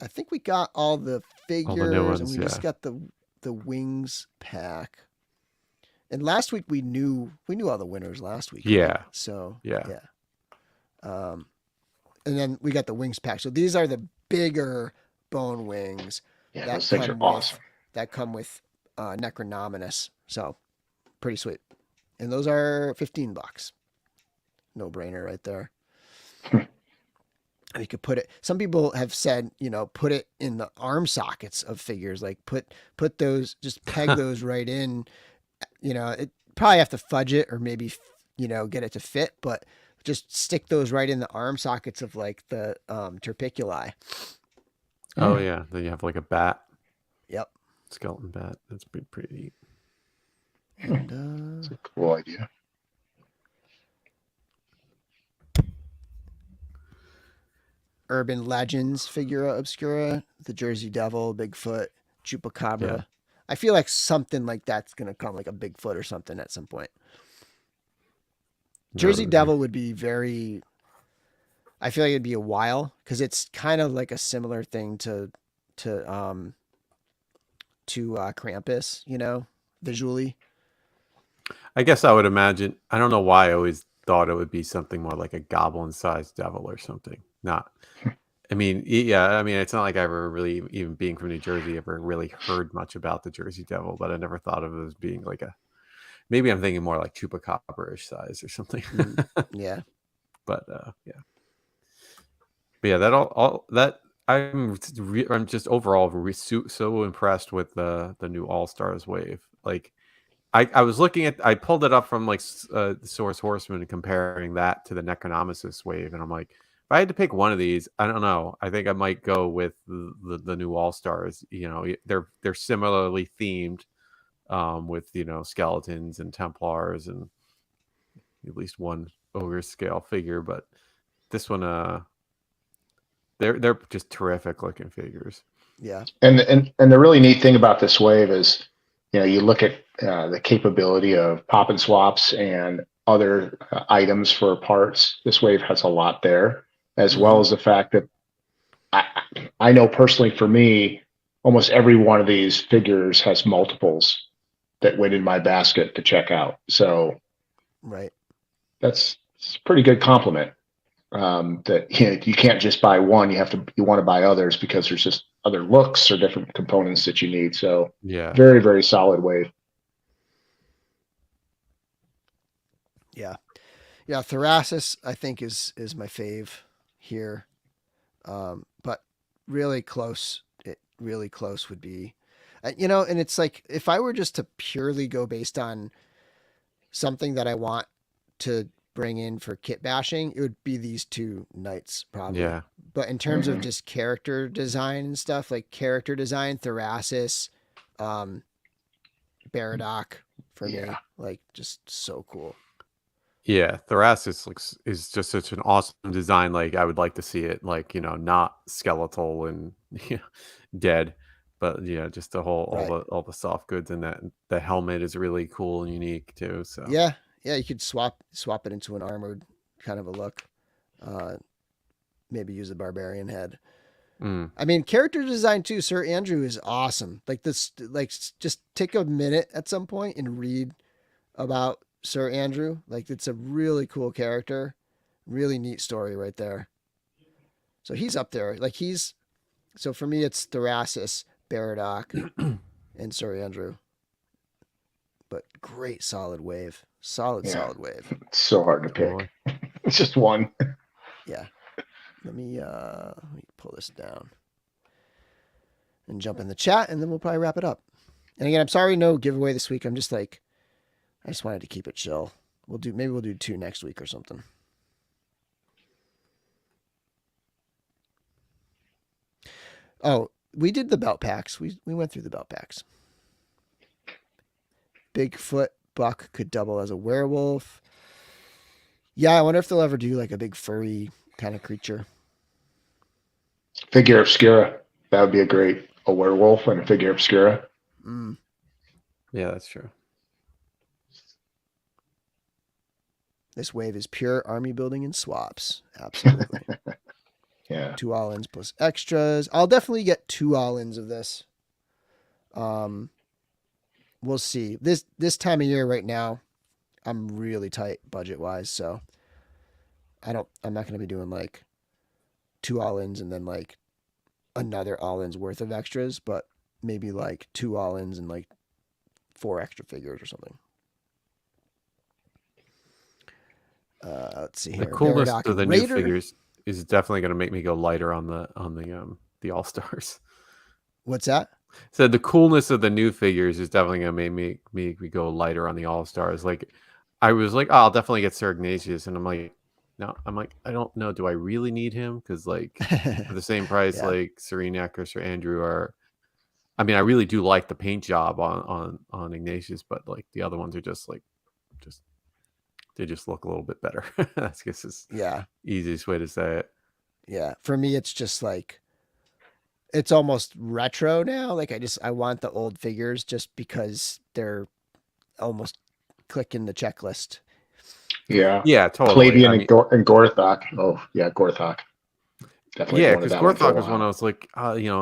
S1: I think we got all the figures, and we just got the wings pack. And last week we knew all the winners last week.
S2: Yeah.
S1: Right? So
S2: yeah.
S1: And then we got the wings pack. So these are the bigger bone wings.
S3: Yeah, those things are awesome.
S1: That come with Necronominus. So pretty sweet. And those are $15. No brainer right there. You could put it. Some people have said, put it in the arm sockets of figures. Like put those, just peg those right in. It probably have to fudge it or maybe get it to fit, but just stick those right in the arm sockets of like the Terpiculi.
S2: Oh yeah, then you have like a bat.
S1: Yep.
S2: Skeleton bat. That's pretty neat.
S1: And,
S3: that's a cool idea.
S1: Urban Legends Figura Obscura, the Jersey Devil, Bigfoot, Chupacabra. Yeah. I feel like something like that's going to come, like a Bigfoot or something at some point. Jersey Devil would be very... I feel like it'd be a while because it's kind of like a similar thing to Krampus, visually.
S2: I guess I would imagine. I don't know why I always thought it would be something more like a goblin-sized devil or something. Not. I mean, yeah. I mean, it's not like I ever really, even being from New Jersey, ever really heard much about the Jersey Devil, but I never thought of it as being like a. Maybe I'm thinking more like Chupacabra-ish size or something.
S1: Yeah.
S2: But yeah. But yeah, that all that I'm just overall so impressed with the new All Stars wave. Like, I was looking at, I pulled it up from like the Source Horseman and comparing that to the Necronomicus wave, and I'm like, if I had to pick one of these, I don't know. I think I might go with the new All Stars. They're similarly themed, with skeletons and Templars and at least one ogre scale figure, but this one they're just terrific looking figures.
S1: Yeah.
S3: And the really neat thing about this wave is, you look at the capability of pop and swaps and other items for parts. This wave has a lot there, as well as the fact that I know personally for me, almost every one of these figures has multiples that went in my basket to check out. So
S1: right.
S3: That's a pretty good compliment. That you can't just buy one. You want to buy others because there's just other looks or different components that you need. So
S2: yeah,
S3: very, very solid wave.
S1: Yeah. Therasis I think is my fave here, but really close. Really close would be, and it's like if I were just to purely go based on something that I want to bring in for kit bashing, it would be these two knights probably.
S2: Yeah.
S1: But in terms of just character design and stuff, like character design, Therasis, Baradoc for me, like just so cool.
S2: Yeah, Therasis is just such an awesome design. Like I would like to see it, like not skeletal and dead, but just the whole all the soft goods, and that the helmet is really cool and unique too. So
S1: yeah, you could swap it into an armored kind of a look. Maybe use a barbarian head.
S2: Mm.
S1: I mean, character design too. Sir Andrew is awesome. Like this, like just take a minute at some point and read about Sir Andrew. Like it's a really cool character, really neat story right there. So he's up there. Like so for me, it's Thrasis, Baradoc, and Sir Andrew. But great solid wave. Solid wave.
S3: It's so hard to
S2: Totally.
S3: pick. It's just one.
S1: Yeah. Let me pull this down and jump in the chat, and then we'll probably wrap it up. And again, I'm sorry no giveaway this week. I'm just like, I just wanted to keep it chill. Maybe we'll do 2 next week or something. Oh, we did the belt packs. We went through the belt packs. Bigfoot buck could double as a werewolf. Yeah, I wonder if they'll ever do like a big furry kind of creature.
S3: Figure obscura. That would be a werewolf and a figure obscura.
S1: Mm.
S2: Yeah, that's true.
S1: This wave is pure army building and swaps. Absolutely.
S3: Yeah.
S1: 2 all-ins plus extras. I'll definitely get 2 all-ins of this. We'll see. This time of year right now, I'm really tight budget-wise, so I'm not going to be doing like 2 all-ins and then like another all-ins worth of extras, but maybe like 2 all-ins and like 4 extra figures or something. Let's see here.
S2: The coolness
S1: Baradoc
S2: of the
S1: Raider.
S2: new figures is definitely going to make me go lighter on the All Stars.
S1: What's that?
S2: So the coolness of the new figures is definitely going to make me go lighter on the All Stars. Like I was like, oh, I'll definitely get Sir Ignatius, and I'm like, no, I don't know. Do I really need him? Because like for the same price,
S1: Yeah.
S2: like Serenak or Sir Andrew are. I mean, I really do like the paint job on Ignatius, but like the other ones are just they just look a little bit better. I guess is easiest way to say it.
S1: Yeah. For me, it's just like, it's almost retro now. Like I want the old figures just because they're almost clicking the checklist.
S3: Yeah.
S2: Yeah, totally.
S3: Clavian and Gorthok. Oh, yeah, Gorthok. Definitely.
S2: Yeah, because Gorthok was one I was like,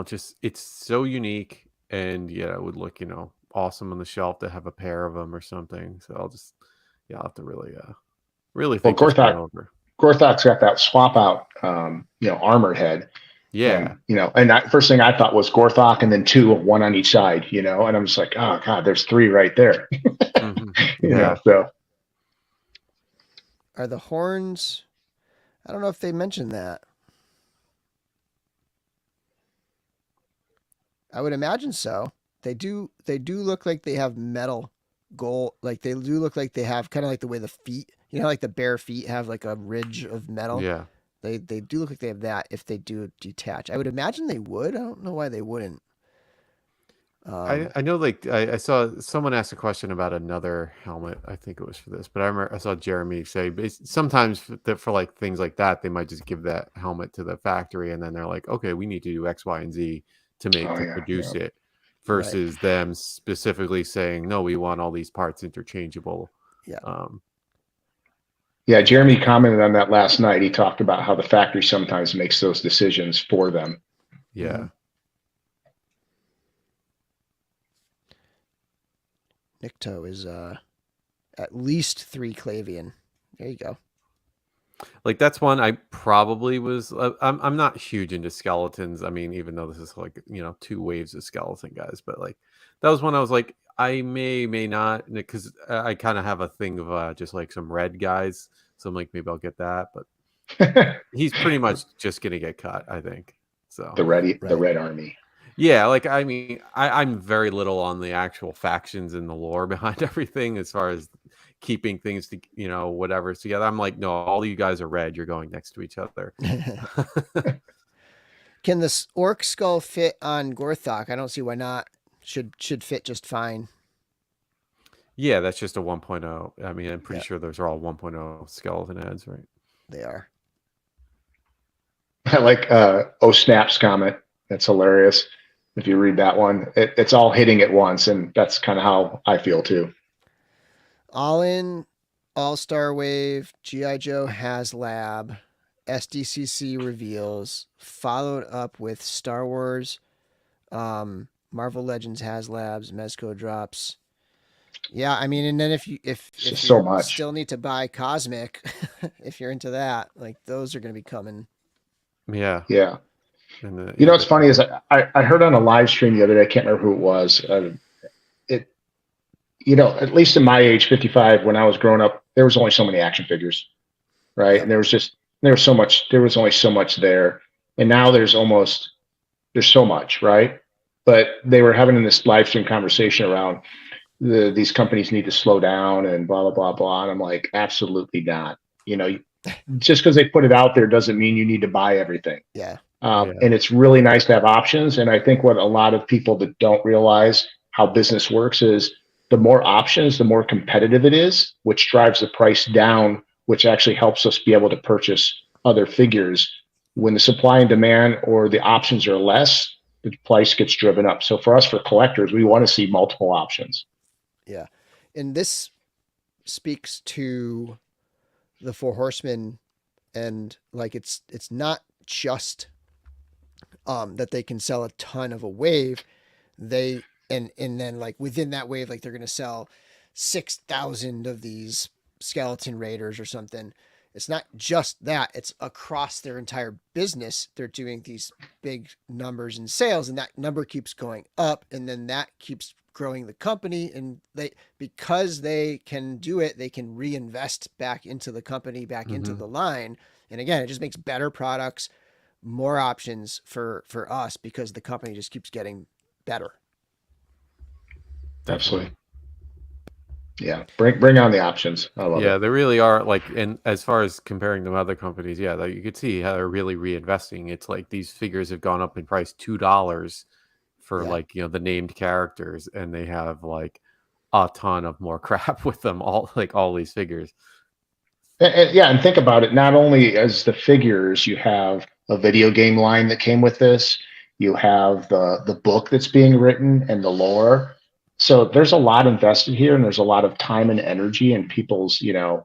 S2: just it's so unique, and yeah, it would look, awesome on the shelf to have a pair of them or something. So I'll have to really think this one over.
S3: Gorthok's got that swap out, armored head.
S2: Yeah.
S3: And first thing I thought was Gorthok and then 2, 1 on each side, and I'm just like, oh God, there's 3 right there.
S2: Yeah.
S3: So
S1: are the horns? I don't know if they mentioned that. I would imagine so. They do look like they have metal gold. Like they do look like they have kind of like the way the feet, like the bare feet have like a ridge of metal.
S2: Yeah.
S1: They do look like they have that if they do detach. I would imagine they would. I don't know why they wouldn't.
S2: I know, like I saw someone ask a question about another helmet. I think it was for this, but I remember I saw Jeremy say sometimes for like things like that, they might just give that helmet to the factory, and then they're like, okay, we need to do X, Y, and Z to produce it, versus them specifically saying, no, we want all these parts interchangeable.
S3: Yeah. Jeremy commented on that last night. He talked about how the factory sometimes makes those decisions for them.
S2: Yeah.
S1: Mm-hmm. Nikto is at least 3 Clavian. There you go.
S2: Like that's one I probably was. I'm not huge into skeletons. I mean, even though this is like 2 waves of skeleton guys, but like that was one I was like, I may not, because I kind of have a thing of just like some red guys. So I'm like, maybe I'll get that, but he's pretty much just gonna get cut, I think. So
S3: the Red Army.
S2: Yeah, like I mean, I'm very little on the actual factions and the lore behind everything as far as keeping things to whatever's together. I'm like, no, all you guys are red. You're going next to each other.
S1: Can this orc skull fit on Gorthok? I don't see why not. Should fit just fine.
S2: Yeah, that's just a 1.0. I mean, I'm pretty sure those are all 1.0 skeleton ads, right?
S1: They are.
S3: I like Snap's comment. That's hilarious. If you read that one, it's all hitting at once, and that's kind of how I feel too.
S1: All in, All-Star Wave, G.I. Joe HasLab, SDCC reveals, followed up with Star Wars, Marvel Legends HasLabs, Mezco drops. Yeah, I mean, and then if you
S3: so much.
S1: still need to buy Cosmic, if you're into that, like those are going to be coming.
S2: Yeah.
S3: Yeah.
S2: And
S3: You know what's funny is I heard on a live stream the other day, I can't remember who it was. At least in my age, 55, when I was growing up, there was only so many action figures, right?
S1: Yep.
S3: And there was only so much there. And now there's so much, right? But they were having this live stream conversation around these companies need to slow down and blah, blah, blah, blah. And I'm like, absolutely not. Just because they put it out there doesn't mean you need to buy everything.
S1: Yeah.
S3: And it's really nice to have options. And I think what a lot of people that don't realize how business works is the more options, the more competitive it is, which drives the price down, which actually helps us be able to purchase other figures. When the supply and demand or the options are less, the price gets driven up. So for us, for collectors, we want to see multiple options.
S1: Yeah. And this speaks to the Four Horsemen, and like it's not just that they can sell a ton of a wave. And then like within that wave, like they're going to sell 6,000 of these skeleton raiders or something. It's not just that, it's across their entire business. They're doing these big numbers in sales, and that number keeps going up, and then that keeps growing the company. And because they can do it, they can reinvest back into the company, back into the line. And again, it just makes better products, more options for us, because the company just keeps getting better.
S3: Absolutely. Yeah, bring on the options. I love it.
S2: Yeah, they really are, like, and as far as comparing to other companies, yeah, like, you could see how they're really reinvesting. It's like these figures have gone up in price $2 for like, the named characters, and they have like a ton of more crap with them, all these figures.
S3: And think about it. Not only as the figures, you have a video game line that came with this. You have the book that's being written and the lore. So there's a lot invested here, and there's a lot of time and energy and people's,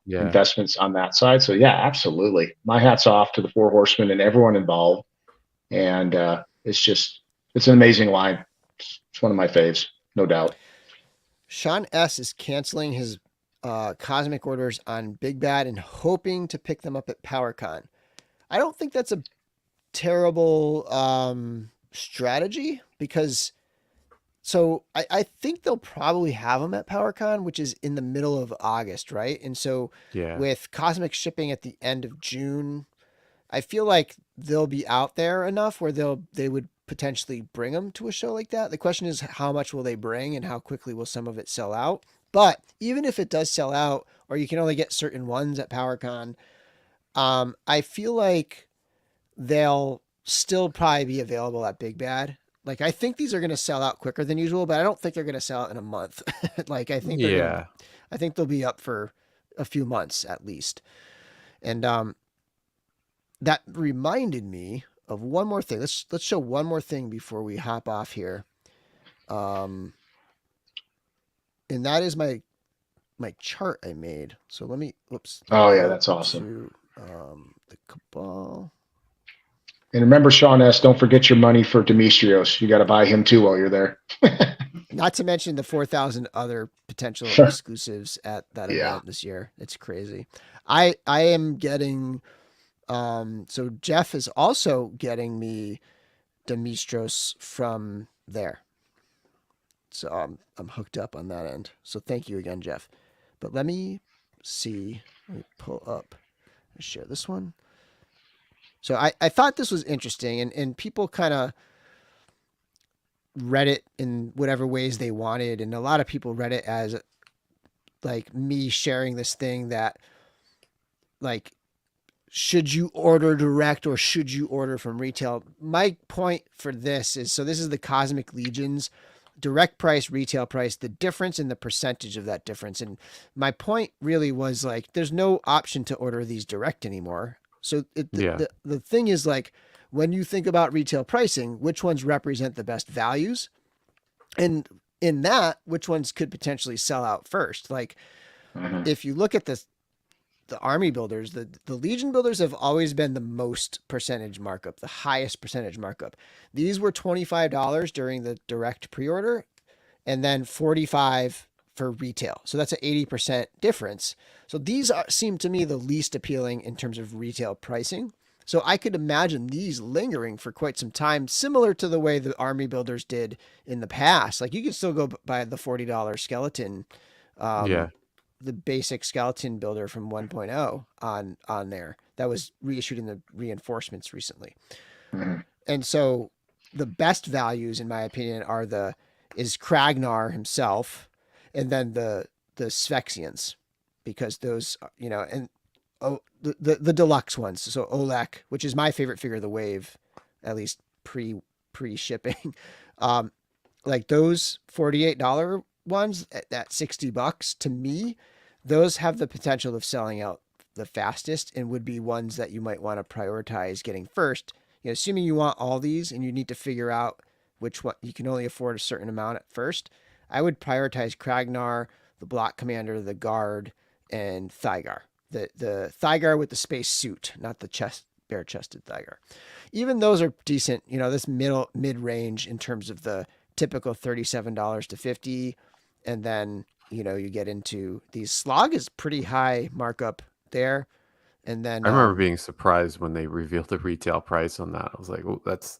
S3: investments on that side. So yeah, absolutely. My hat's off to the Four Horsemen and everyone involved. And it's an amazing line. It's one of my faves, no doubt.
S1: Sean S. is canceling his Cosmic orders on Big Bad and hoping to pick them up at PowerCon. I don't think that's a terrible strategy, because I think they'll probably have them at PowerCon, which is in the middle of August, right? And so with Cosmic shipping at the end of June, I feel like they'll be out there enough where they would potentially bring them to a show like that. The question is, how much will they bring and how quickly will some of it sell out? But even if it does sell out, or you can only get certain ones at PowerCon, I feel like they'll still probably be available at Big Bad. Like, I think these are going to sell out quicker than usual, but I don't think they're going to sell out in a month. Like, I think I think they'll be up for a few months at least. And that reminded me of one more thing. Let's show one more thing before we hop off here. And that is my chart I made. So let me, whoops.
S3: Oh yeah, that's awesome.
S1: The Cabal.
S3: And remember, Sean S., don't forget your money for Demetrios. You got to buy him too while you're there.
S1: Not to mention the 4,000 other potential exclusives at that event this year. It's crazy. I am getting, so Jeff is also getting me Demetrios from there. So I'm hooked up on that end. So thank you again, Jeff. But let me see. Let me pull up and share this one. So I thought this was interesting, and people kind of read it in whatever ways they wanted. And a lot of people read it as like me sharing this thing that, like, should you order direct or should you order from retail? My point for this is, so this is the Cosmic Legions, direct price, retail price, the difference in the percentage of that difference. And my point really was, like, there's no option to order these direct anymore. So the thing is, like, when you think about retail pricing, which ones represent the best values? And in that, which ones could potentially sell out first? Like, if you look at the army builders, the Legion builders have always been the most percentage markup, the highest percentage markup. These were $25 during the direct pre-order, and then $45 for retail. So that's an 80% difference. So these seem to me the least appealing in terms of retail pricing. So I could imagine these lingering for quite some time, similar to the way the army builders did in the past. Like you could still go buy the $40 skeleton,
S2: Yeah.
S1: the basic skeleton builder from 1.0 on there that was reissued in the reinforcements recently.
S3: Mhm.
S1: And so the best values, in my opinion, is Kragnar himself, and then the Sphexians, because those, you know, and the deluxe ones. So Olek, which is my favorite figure of the wave, at least pre shipping. Like those $48 ones at $60, to me, those have the potential of selling out the fastest and would be ones that you might want to prioritize getting first. You know, assuming you want all these and you need to figure out which one you can only afford a certain amount at first, I would prioritize Kragnar, the Block Commander, the Guard, and Thygar. The Thygar with the space suit, not the bare-chested Thygar. Even those are decent. You know, this mid-range in terms of the typical $37 to $50, and then you know you get into these. Slog is pretty high markup there, and then
S2: I remember being surprised when they revealed the retail price on that. I was like, "Oh, that's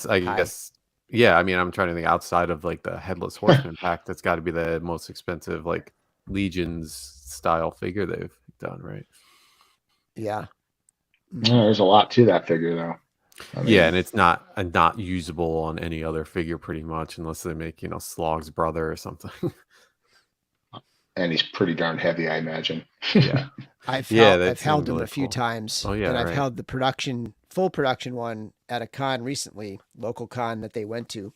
S2: I
S1: high.
S2: guess." Yeah, I mean, I'm trying to think outside of like the Headless Horseman pack. That's got to be the most expensive like Legions style figure they've done, right?
S1: Yeah.
S3: Yeah, there's a lot to that figure, though. I mean,
S2: Yeah, and it's not usable on any other figure pretty much, unless they make, you know, Slog's brother or something.
S3: and he's pretty darn heavy, I imagine.
S2: Yeah.
S1: I've
S2: that
S1: held
S2: seemed
S1: them
S2: really
S1: a few
S2: cool.
S1: times.
S2: Oh, yeah,
S1: and I've
S2: right.
S1: held the full production one at a con recently, local con that they went to.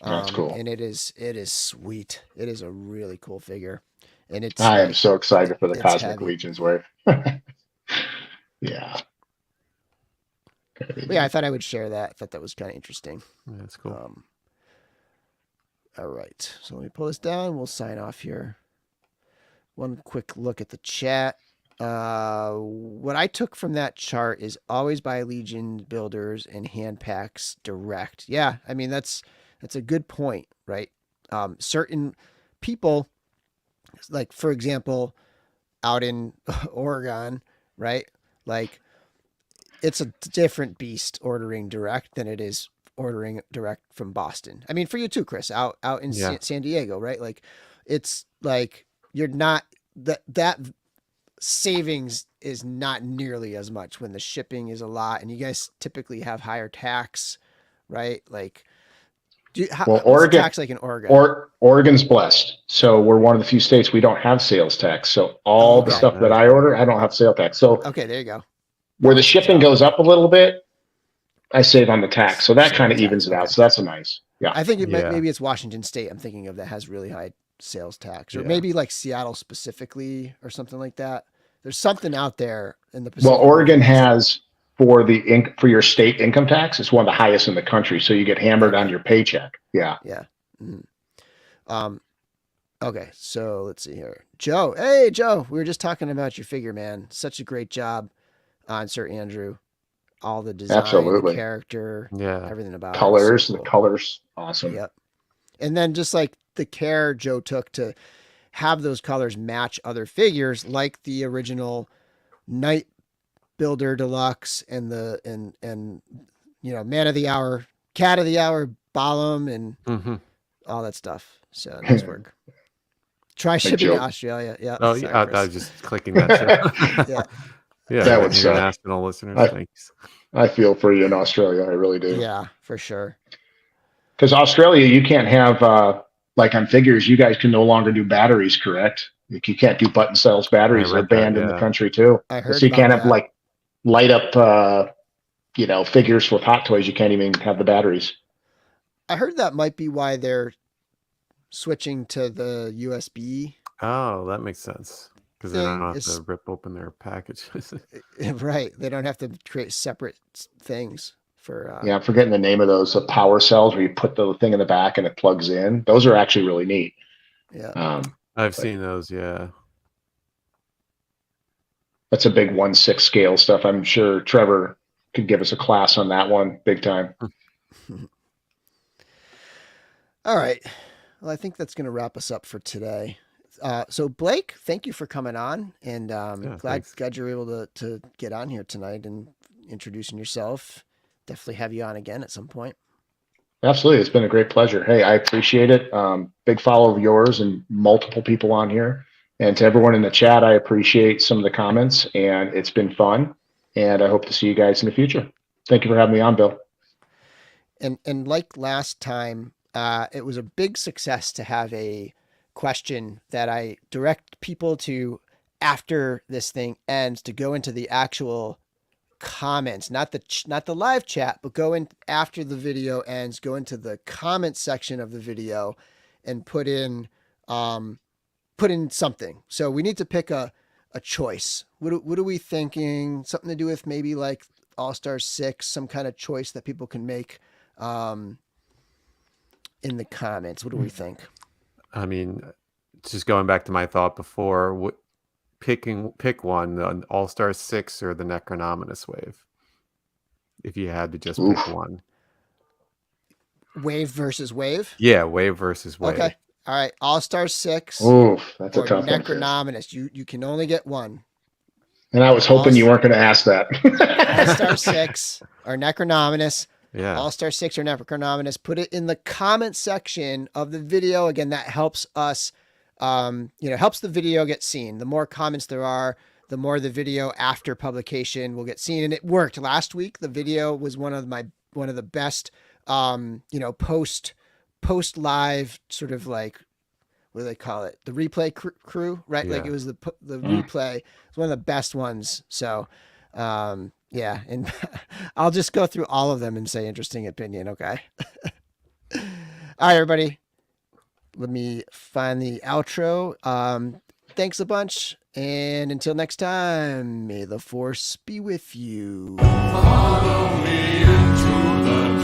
S3: That's cool.
S1: And it is sweet. It is a really cool figure. And it's
S3: I am so excited for the
S1: it's
S3: Cosmic
S1: heavy.
S3: Legions wave. Yeah.
S1: But yeah, I thought I would share that. I thought that was kind of interesting.
S2: Yeah, that's cool.
S1: All right. So let me pull this down. We'll sign off here. One quick look at the chat. What I took from that chart is always buy Legion builders and hand packs direct. Yeah, I mean that's a good point, right? Certain people, like for example, out in Oregon, right? Like it's a different beast ordering direct than it is ordering direct from Boston. I mean, for you too, Chris, out in
S2: Yeah.
S1: San Diego, right? Like it's like you're not that savings is not nearly as much when the shipping is a lot, and you guys typically have higher tax, right? Like, what's
S3: Oregon,
S1: the tax like in Oregon?
S3: Oregon's blessed, so we're one of the few states we don't have sales tax. So all the
S1: Okay.
S3: stuff that I order, I don't have sales tax. So
S1: Okay, there you go.
S3: where the shipping goes up a little bit, I save on the tax. So that
S1: Save
S3: kind of
S1: tax,
S3: evens it out.
S1: okay.
S3: So that's a nice. Yeah.
S1: I think
S2: Yeah.
S1: maybe it's Washington State. I'm thinking of that has really high sales tax, or
S2: Yeah.
S1: maybe like Seattle specifically, or something like that. There's something out there in the Pacific.
S3: Well, Oregon has for your state income tax, it's one of the highest in the country. So you get hammered on your paycheck. Yeah.
S1: Yeah. Mm-hmm. Okay, so let's see here. Joe. Hey, Joe. We were just talking about your figure, man. Such a great job on Sir Andrew. All the design,
S3: Absolutely.
S1: the character,
S2: Yeah.
S1: everything about
S3: Colors,
S1: it. So
S3: the
S1: cool.
S3: colors, awesome.
S1: Yep. And then just like the care Joe took to have those colors match other figures, like the original Knight Builder Deluxe and the you know, Man of the Hour, Cat of the Hour, Balam, and all that stuff. So nice work. Try shipping to Australia. Yeah.
S2: Oh,
S1: sorry,
S2: yeah. I
S1: Chris.
S2: was just clicking that shit.
S1: Yeah.
S2: Yeah.
S3: That would suck.
S2: International listeners. Thanks.
S3: I feel for you in Australia. I really do.
S1: Yeah, for sure.
S3: Because Australia, you can't have like on figures, you guys can no longer do batteries, correct? Like you can't do button cells batteries. They're banned in the country too.
S1: I heard
S3: so you can't have
S1: that.
S3: like light up you know, figures with Hot Toys. You can't even have the batteries.
S1: I heard that might be why they're switching to the USB.
S2: Oh, that makes sense. Because they don't have to rip open their packages.
S1: Right. They don't have to create separate things for.
S3: Yeah, I'm forgetting the name of those power cells where you put the thing in the back and it plugs in. Those are actually really neat.
S1: Yeah.
S2: I've seen those. Yeah.
S3: that's a big 1/6 scale stuff. I'm sure Trevor could give us a class on that one, big time.
S1: All right. Well, I think that's going to wrap us up for today. So Blake, thank you for coming on, and glad you're able to get on here tonight and introducing yourself. Definitely have you on again at some point.
S3: Absolutely. It's been a great pleasure. Hey, I appreciate it. Big follow of yours and multiple people on here. And to everyone in the chat, I appreciate some of the comments, and it's been fun. And I hope to see you guys in the future. Thank you for having me on, Bill.
S1: And like last time, it was a big success to have a question that I direct people to after this thing ends to go into the actual comments, not the live chat, but go in after the video ends, go into the comment section of the video and put in something. So we need to pick a choice. What are we thinking? Something to do with maybe like All Stars 6, some kind of choice that people can make in the comments. What do we think?
S2: I mean, just going back to my thought before, pick one, the All Stars 6 or the Necronominous wave. If you had to just pick one.
S1: Wave versus wave?
S2: Yeah, wave versus wave.
S1: Okay. All right. All Stars 6.
S3: Oof, that's a tough
S1: Necronominous. You can only get one.
S3: And I was hoping you weren't going to ask that.
S1: All Star 6 or Necronominous.
S2: Yeah.
S1: All Star 6 or Necronominous. Put it in the comment section of the video. Again, that helps us, helps the video get seen. The more comments there are, the more the video after publication will get seen. And it worked last week. The video was one of the best, post live sort of like, what do they call it? The replay crew, right? Yeah. Like it was the replay. It's one of the best ones. So, yeah. And I'll just go through all of them and say interesting opinion. Okay. All right, everybody. Let me find the outro. Thanks a bunch. And until next time, may the force be with you. Follow me into the